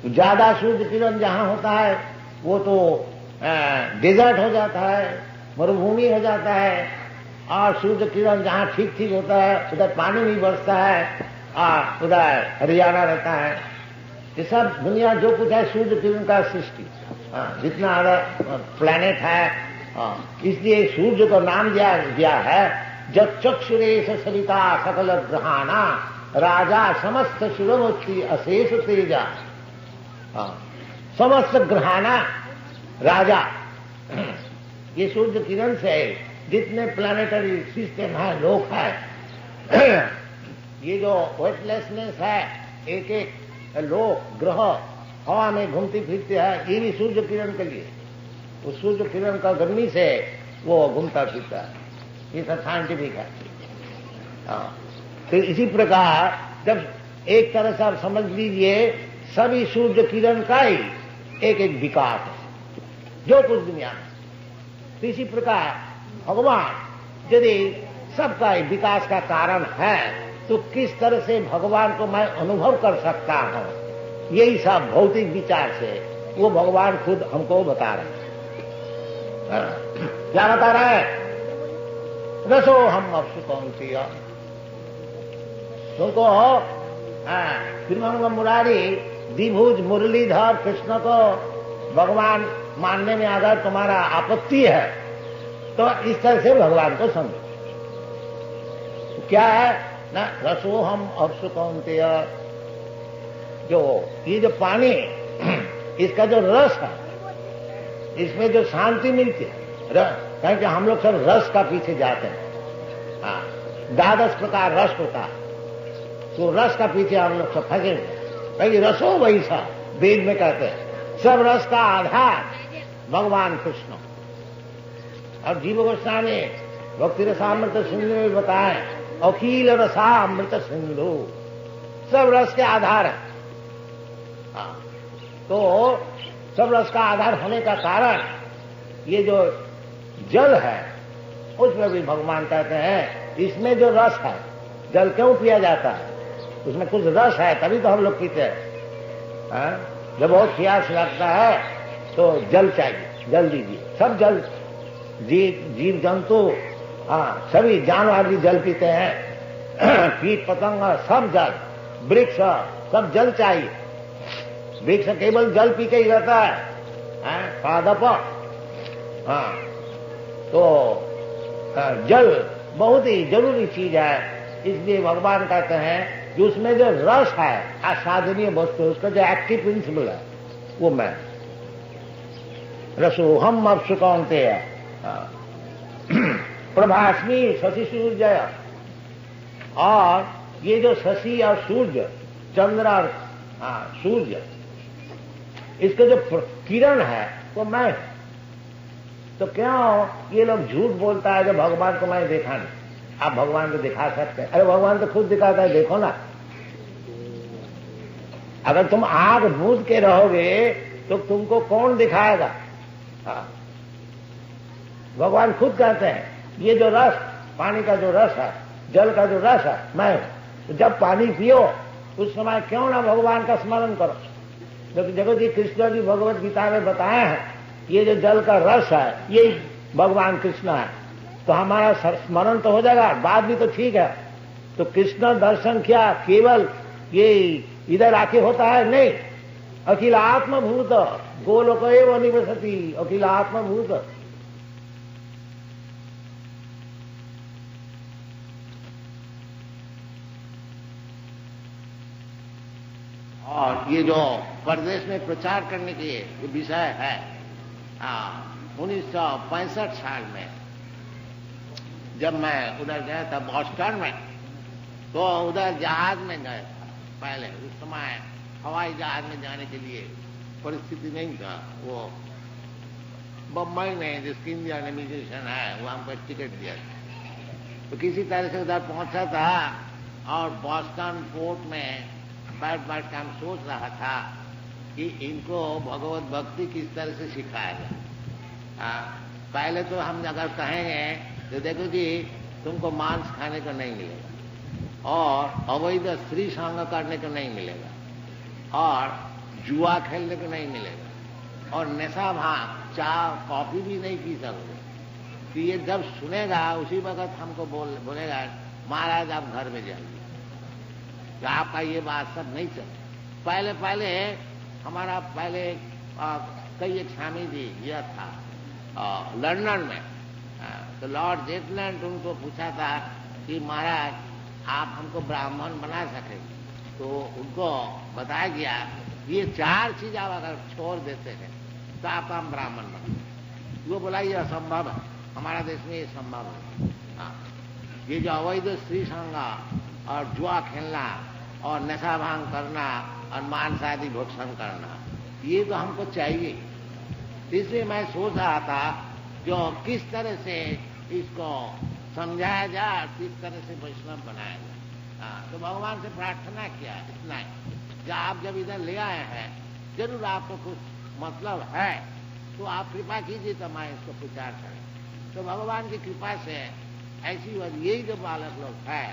Speaker 1: ज्यादा सूर्य किरण जहां होता है वो तो डेजर्ट हो जाता है, मरुभूमि हो जाता है, और सूर्य किरण जहां ठीक ठीक होता है उधर पानी नहीं बरसता है और उधर हरियाणा रहता है। ये सब दुनिया जो कुछ है सूर्य किरण का सृष्टि, जितना प्लैनेट है, इसलिए सूर्य को नाम दिया है जब चक्षुरेश सरिता सकल ग्रहाना राजा समस्त शिरोमुक्ति अशेष तेजा। समस्त ग्रहाना राजा, ये सूर्य किरण से जितने प्लानिटरी सिस्टम है, लोक है, ये जो वेटलेसनेस है, एक एक लोक ग्रह हवा में घूमती फिरती है, ये भी सूर्य किरण के लिए, उस सूर्य किरण का गर्मी से वो घूमता फिरता है। ये सब साइंटिफिक है। तो इसी प्रकार जब एक तरह से आप समझ लीजिए सभी सूर्य किरण का ही एक एक विकास है जो कुछ दुनिया में। तो इसी प्रकार भगवान यदि सबका विकास का कारण है तो किस तरह से भगवान को मैं अनुभव कर सकता हूं, यही सब भौतिक विचार से वो भगवान खुद हमको बता रहे हैं। क्या बता रहा है? रसो हम अपसु कौंतिया तुमको श्रीमंग मुरारी द्विभुज मुरलीधर कृष्ण को भगवान मानने में अगर तुम्हारा आपत्ति है तो इस तरह से भगवान को समझो। क्या है ना, रसोहम अपसुकौन्तेय, जो ये जो पानी इसका जो रस है, इसमें जो शांति मिलती है, क्योंकि हम लोग सब रस का पीछे जाते हैं। हाँ, 12 प्रकार रस होता है, तो रस का पीछे हम लोग सब फंसे हुए। रसो वैसा वेद में कहते हैं, सब रस का आधार भगवान कृष्ण। और जीव गोस्वामी भक्ति रसामृत सिंधु में बताए, अखिल रसामृत सिंधु, सब रस के आधार है। हाँ, तो सब रस का आधार होने का कारण ये जो जल है उसमें भी भगवान कहते हैं इसमें जो रस है, जल क्यों पिया जाता है, उसमें कुछ रस है तभी तो हम लोग पीते हैं। जब बहुत प्यास लगता है तो जल चाहिए, जल दीजिए। सब जल, जीव जंतु, हाँ, सभी जानवर भी जल पीते हैं, कीट पतंग सब जल, वृक्ष सब जल चाहिए। वृक्ष केवल जल पी के ही रहता है, पादप। हाँ, तो जल बहुत ही जरूरी चीज है। इसलिए भगवान कहते हैं कि उसमें जो रस है, असाधनीय वस्तु, उसका जो एक्टिव प्रिंसिपल है वो मैं। रसोहम अपसुकौन्तेय प्रभास्मी शशि सूर्य। और ये जो शशि और सूर्य, चंद्र और सूर्य, इसका जो किरण है वो मैं। तो क्यों ये लोग झूठ बोलता है जो भगवान को मैं देखा नहीं? आप भगवान को दिखा सकते हैं। अरे भगवान तो खुद दिखाता है, देखो ना। अगर तुम आग मूंद के रहोगे तो तुमको कौन दिखाएगा? भगवान खुद कहते हैं ये जो रस, पानी का जो रस है, जल का जो रस है, मैं हूं। जब पानी पियो उस समय क्यों ना भगवान का स्मरण करो। क्योंकि जगत जी कृष्ण जी भगवत गीता में बताए हैं ये जो जल का रस है ये भगवान कृष्ण है। तो हमारा स्मरण तो हो जाएगा, बात भी तो ठीक है। तो कृष्ण दर्शन क्या केवल ये इधर आके होता है? नहीं, अखिल आत्मभूत गोलोक एव निवसति, अखिल आत्मभूत। और ये जो प्रदेश में प्रचार करने के ये विषय है, 1965 साल में जब मैं उधर गया था बॉस्टन में, तो उधर जहाज में गए था। पहले उस समय हवाई जहाज में जाने के लिए परिस्थिति नहीं था। वो बम्बई में जिसकी इंडियन इमिग्रेशन है वो हमको टिकट दिया था। तो किसी तरह से उधर पहुंचा था और बॉस्टन पोर्ट में बैठ के हम सोच रहा था कि इनको भगवत भक्ति किस तरह से सिखाएगा। पहले तो हम अगर कहेंगे तो देखो जी तुमको मांस खाने को नहीं मिलेगा और अवैध स्त्री संग करने को नहीं मिलेगा और जुआ खेलने को नहीं मिलेगा और नशा भांग चाय कॉफी भी नहीं पी सकते। तो ये जब सुनेगा उसी वक्त हमको बोलेगा महाराज आप घर में जाइए, तो आपका ये बात सब नहीं चल। पहले हमारा कई एक स्वामी जी यह था लंदन में, तो लॉर्ड जेटलैंड उनको पूछा था कि महाराज आप हमको ब्राह्मण बना सके। तो उनको बताया गया ये 4 चीज आप अगर छोड़ देते हैं तो आप हम ब्राह्मण बना। वो बोला ये असंभव है, हमारा देश में ये संभव है। हाँ, ये जो अवैध स्त्री संग और जुआ खेलना और नशा भांग करना और मांस आदि भक्षण करना ये तो हमको चाहिए। इसलिए मैं सोच रहा था जो किस तरह से इसको समझाया जाए, किस तरह से वैष्णव बनाया जाए। तो भगवान से प्रार्थना किया इतना है कि आप जब इधर ले आए हैं जरूर आपको कुछ मतलब है तो आप कृपा कीजिए तो मैं इसको प्रचार करें। तो भगवान की कृपा से ऐसी यही जो बालक लोग है,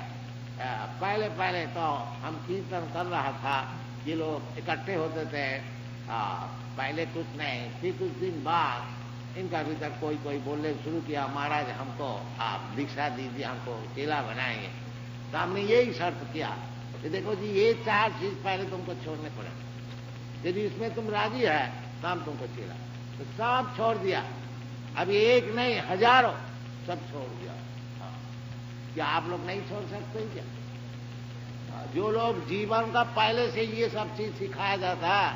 Speaker 1: पहले तो हम कीर्तन कर रहा था, ये लोग इकट्ठे होते थे। पहले कुछ नहीं, फिर कुछ दिन बाद इनका भीतर कोई बोलने शुरू किया महाराज हमको आप दीक्षा दीजिए, हमको चेला बनाएंगे। तो हमने यही शर्त किया कि देखो जी ये 4 चीज पहले तुमको छोड़ने पड़ेगा, यदि इसमें तुम राजी है तो हम तुमको चिरा, तो सब छोड़ दिया। अब एक नहीं हजारों सब छोड़ दिया। क्या आप लोग नहीं छोड़ सकते क्या? जो लोग जीवन का पहले से ये सब चीज सिखाया जाता है,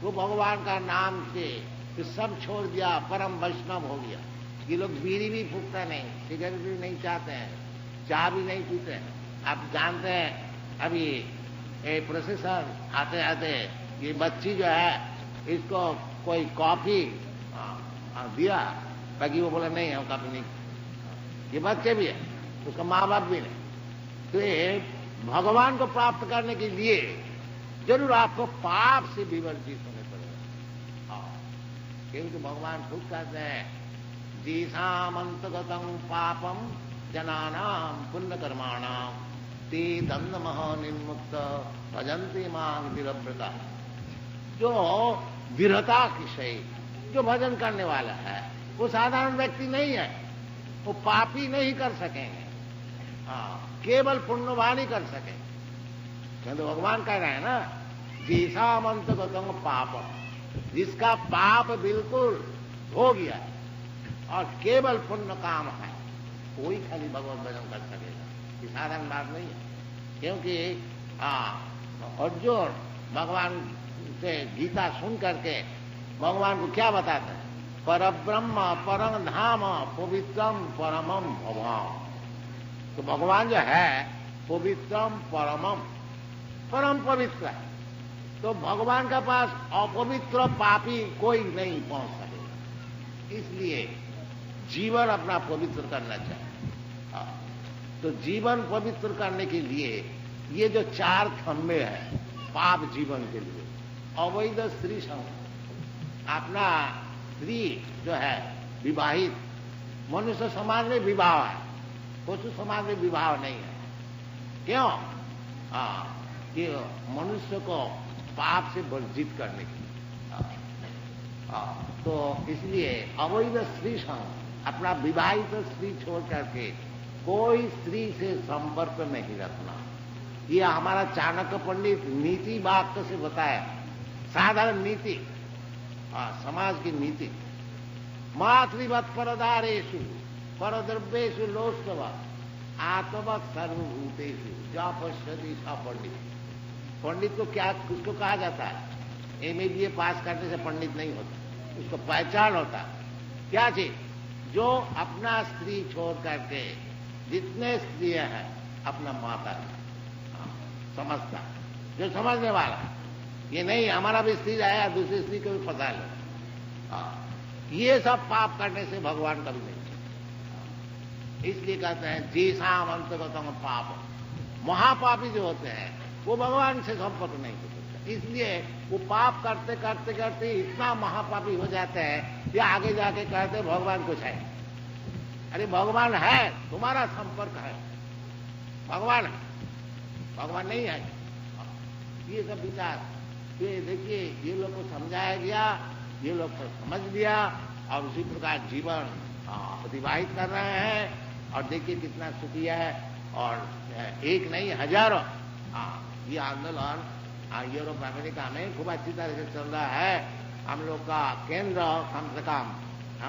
Speaker 1: वो भगवान का नाम से तो सब छोड़ दिया, परम वैष्णव हो गया। ये लोग बीड़ी भी फूकते नहीं, सिगरेट भी नहीं चाहते हैं, चाय भी नहीं पीते हैं। आप जानते हैं अभी प्रोसेसर आते आते ये बच्ची जो है इसको कोई कॉफी दिया, बाकी वो बोला नहीं हम कॉफी नहीं। ये बच्चे भी है, उसका माँ बाप भी नहीं। तो ये भगवान को प्राप्त करने के लिए जरूर आपको पाप से विवर्जित होने पड़ेगा। क्योंकि भगवान खुद कहते हैं जीसाम अंतगतम पापम जनानाम पुण्य कर्माणाम ते दंडमः निर्मुक्त भजन्ति मां विरव्रता। जो विरता किसे जो भजन करने वाला है वो साधारण व्यक्ति नहीं है, वो पापी नहीं कर सकेंगे, केवल पुण्यवान ही कर सकेंगे। क्योंकि भगवान कह रहे हैं ना जीसाम अंतगतम पापम, जिसका पाप बिल्कुल हो गया और केवल पुण्य काम है कोई खाली भगवत भजन कर सकेगा। ये साधारण बात नहीं है। क्योंकि अर्जुन भगवान से गीता सुन करके भगवान को क्या बताते हैं? परब्रह्म परम धाम पवित्रम परमम भवाम। तो भगवान जो है पवित्रम परमम, परम पवित्र है। तो भगवान के पास अपवित्र पापी कोई नहीं पहुंच सकेगा। इसलिए जीवन अपना पवित्र करना चाहिए। तो जीवन पवित्र करने के लिए ये जो 4 खंबे हैं पाप जीवन के लिए, अवैध स्त्री संग, अपना स्त्री जो है विवाहित, मनुष्य समाज में विवाह है, पशु समाज में विवाह नहीं है। क्यों? कि मनुष्य को पाप से वर्जित करने के लिए। तो इसलिए अवैध स्त्री संग, अपना विवाहित स्त्री छोड़ करके कोई स्त्री से संपर्क नहीं रखना। ये हमारा चाणक्य पंडित नीति वाक्य से बताया, साधारण नीति, समाज की नीति। मातृवत परदारेषु परद्रव्येषु लोष्टव आत्मवत सर्वभूतेषु जा पश्यति सा पंडित। पंडित को क्या उसको कहा जाता है? MA पास करने से पंडित नहीं होता, उसको पहचान होता है। क्या चीज? जो अपना स्त्री छोड़ करके जितने स्त्रियां हैं अपना माता समझता, जो समझने वाला, ये नहीं हमारा भी स्त्री आया दूसरी स्त्री को भी पता लो। ये सब पाप करने से भगवान कभी नहीं। इसलिए कहते हैं जीसाम अंतगतम पाप। महापापी जो होते हैं वो भगवान से संपर्क नहीं कर सकते। इसलिए वो पाप करते करते करते इतना महापापी हो जाते हैं कि आगे जाके कहते भगवान कुछ है। अरे भगवान है, तुम्हारा संपर्क है, भगवान है, भगवान नहीं है। ये सब विचार, ये देखिए ये लोग को समझाया गया, ये लोग को समझ लिया और उसी प्रकार जीवन अतिवाहित कर रहे हैं। और देखिए कितना सुखी है। और एक नहीं हजारों ये आंदोलन यूरोप अमेरिका में खूब अच्छी तरह से चल रहा है। हम लोग का केंद्र कम से कम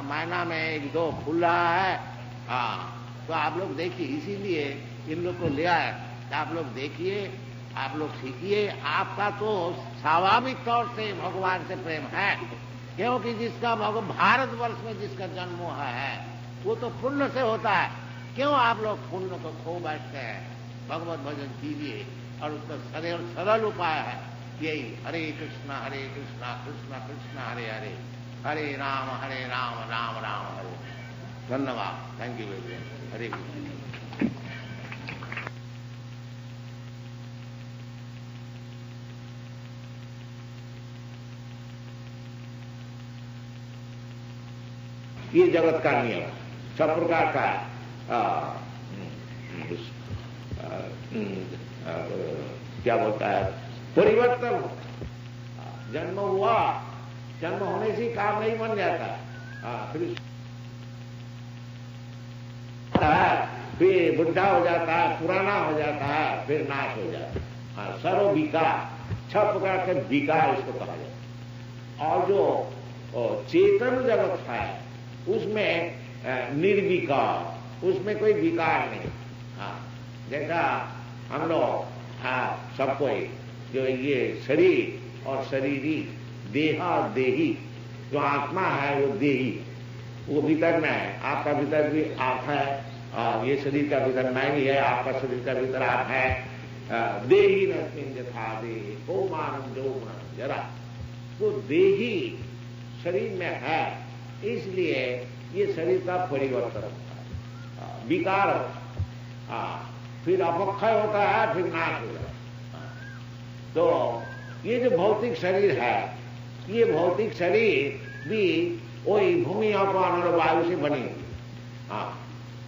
Speaker 1: महीना में 1-2 खुल रहा है। तो आप लोग देखिए, इसीलिए इन लोग को ले आए। आप लोग देखिए, आप लोग सीखिए। आपका तो स्वाभाविक तौर से भगवान से प्रेम है, क्योंकि जिसका भारतवर्ष में जिसका जन्म हुआ है वो तो पुण्य से होता है। क्यों आप लोग पुण्य को खो बैठते हैं? भगवत भजन कीजिए और उसका सरल उपाय है यही, हरे कृष्णा कृष्णा कृष्णा हरे हरे, हरे राम राम राम हरे। धन्यवाद। Thank you very much. Hare Krishna. ये जगत का नियम सब प्रकार का क्या बोलता है परिवर्तन। जन्म हुआ, जन्म होने से काम नहीं बन जाता, फिर बुढ़ा हो जाता है, पुराना हो जाता है, फिर नाश हो जाता है।
Speaker 2: सर्वविकार, 6 प्रकार के विकार इसको कहा जाता। और जो चेतन जगत है उसमें निर्विकार, उसमें कोई विकार नहीं। जैसा हम लोग सबको जो ये शरीर और शरीरी, देह और देही, जो आत्मा है वो देही, वो भीतर में है। आपका भीतर भी आप है, ये शरीर का भीतर मैं ही है, आपका शरीर का भीतर आप है। देही नस्मिन् यथा देहे कौमारं यौवनं जरा, वो देही शरीर में है, इसलिए ये शरीर का परिवर्तन होता है, विकार होता है, फिर अपक्षय होता है, फिर नाश हो जाता है। तो ये जो भौतिक शरीर है, ये भौतिक शरीर भी वही भूमि और वायु से बनी हुई,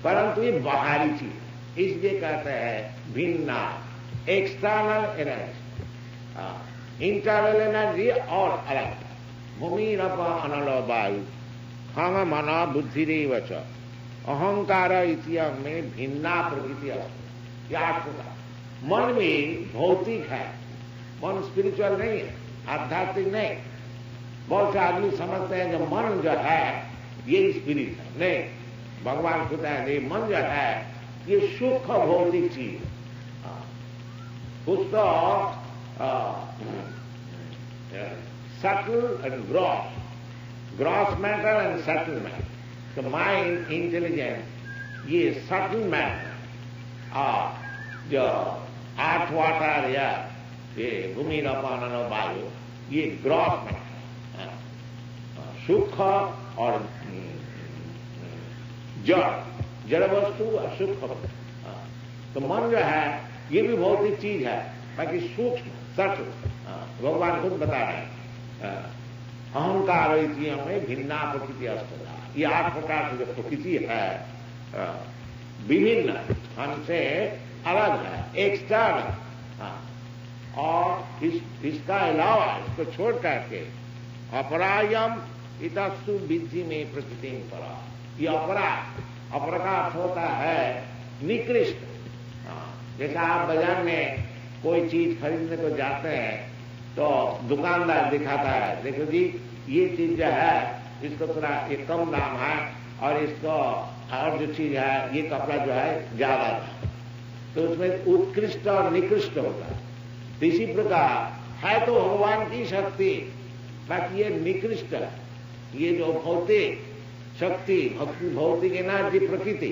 Speaker 2: परंतु ये बाहरी चीज, इसलिए कहते हैं भिन्ना, एक्सटर्नल एनर्जी, इंटरनल एनर्जी और अलग। भूमि अनल वायु हम मना बुद्धि रेवच अहंकार इतिहास में भिन्ना प्रकृति अस्ति। याद होगा, मन में भौतिक है, मन स्पिरिचुअल नहीं है, आध्यात्मिक नहीं। बहुत से आदमी समझते हैं जो मन जो है ये स्पिरिट है, नहीं, भगवान खुद है नहीं, मन जो है ये सुख भौतिक चीज, कुछ तो subtle and gross matter and subtle matter. So mind, intelligence, ये subtle matter, जो earth, water, ये भूमि अपान वायु, ये ग्रॉस मैटर, सुख और जड़ वस्तु और सुख। तो मन जो है ये भी भौतिक चीज है, बाकी सूक्ष्म सत्य भगवान खुद बता रहे हैं। अहंकार में भिन्ना प्रकृति अस्पता, ये 8 प्रकार की जो प्रकृति है विभिन्न, हमसे अलग है, एक्सटर्नल। और इसका अलावा, इसको छोड़ करके अपरायम इतस्तु विधि में प्रकृति परा, ये अपर का अर्थ होता है निकृष्ट। जैसा आप बाजार में कोई चीज खरीदने को जाते हैं तो दुकानदार दिखाता है, देखो जी ये चीज जो है इसको थोड़ा ये कम दाम है, और इसको और जो चीज है ये कपड़ा जो है ज्यादा है, तो उसमें उत्कृष्ट और निकृष्ट होता है। तो इसी प्रकार है तो भगवान की शक्ति, बाकी ये निकृष्ट है। ये जो भौतिक शक्ति, भौतिक एनर्जी, प्रकृति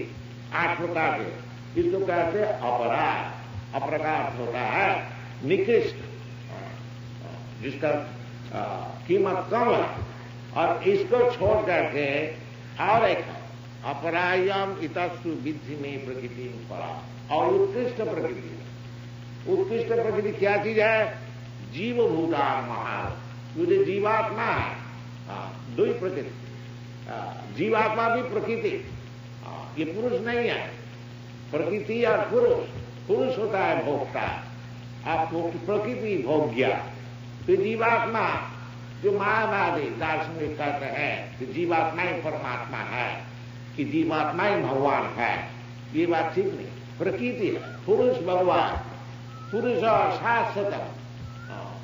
Speaker 2: 8 प्रकार के, इसको कहते हैं अपराध। अप्रकार होता है निकृष्ट, जिसका कीमत कम है। और इसको छोड़ करके और एक अपरायम इतस्तु विधि में प्रकृति परा, और उत्कृष्ट प्रकृति। उत्कृष्ट प्रकृति क्या चीज है? जीवभूता महा, जो जीवात्मा है, दो ही प्रकृति, जीवात्मा भी प्रकृति, ये पुरुष नहीं है। प्रकृति और पुरुष, पुरुष होता है भोक्ता, आपको प्रकृति भोग्या। तो जीवात्मा जो मायावादी दार्शनिक कहते हैं कि जीवात्मा ही परमात्मा है, कि जीवात्मा ही भगवान है, ये बात ठीक नहीं। प्रकृति है, पुरुष भगवान, पुरुष और शाश्वत,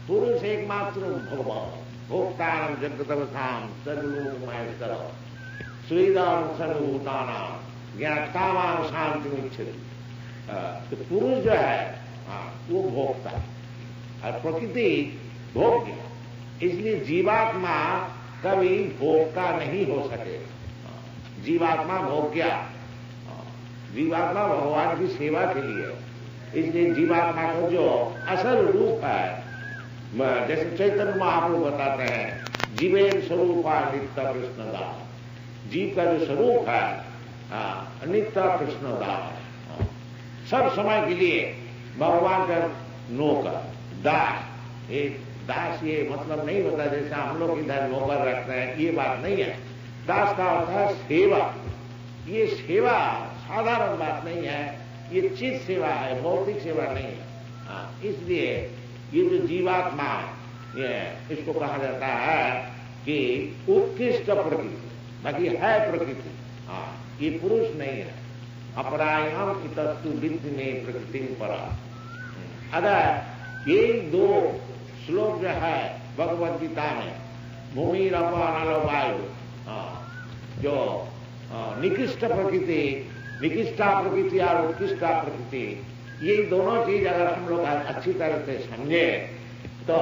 Speaker 2: पुरुष एकमात्र भगवान। भोक्तारम जगदवसाम सर्वलोकमय करो सुविधाम सर्वभूतानाम ज्ञातावान शांति उच्चति। तो पुरुष जो है वो भोक्ता और प्रकृति भोग्य, इसलिए जीवात्मा कभी भोक्ता नहीं हो सके। जीवात्मा भोग्या, जीवात्मा भगवान की सेवा के लिए, इसलिए जीवात्मा का जो असल रूप है, जैसे चैतन्य महाप्रभु बताते हैं, जीवेन स्वरूपा नित्य कृष्णदास, जीव का जो स्वरूप है नित्य कृष्णदास, सब समय के लिए भगवान का नौकर, दास। एक दास ये मतलब नहीं होता जैसा हम लोग इधर नौकर रखते हैं, ये बात नहीं है। दास का अर्थ है सेवा। ये सेवा साधारण बात नहीं है, ये चित सेवा है, भौतिक सेवा नहीं है। इसलिए ये जो जीवात्मा, ये इसको कहा जाता है कि उत्कृष्ट प्रकृति, बाकी है प्रकृति, ये पुरुष नहीं है। अपरायम इतस्तु विधि में प्रकृति परा। अगर ये दो श्लोक जो है भगवद गीता में, भूमि रप अनल वायु, जो निकृष्ट प्रकृति, निकृष्टा प्रकृति और उत्कृष्टा प्रकृति, ये दोनों चीज अगर हम लोग अच्छी तरह से समझे तो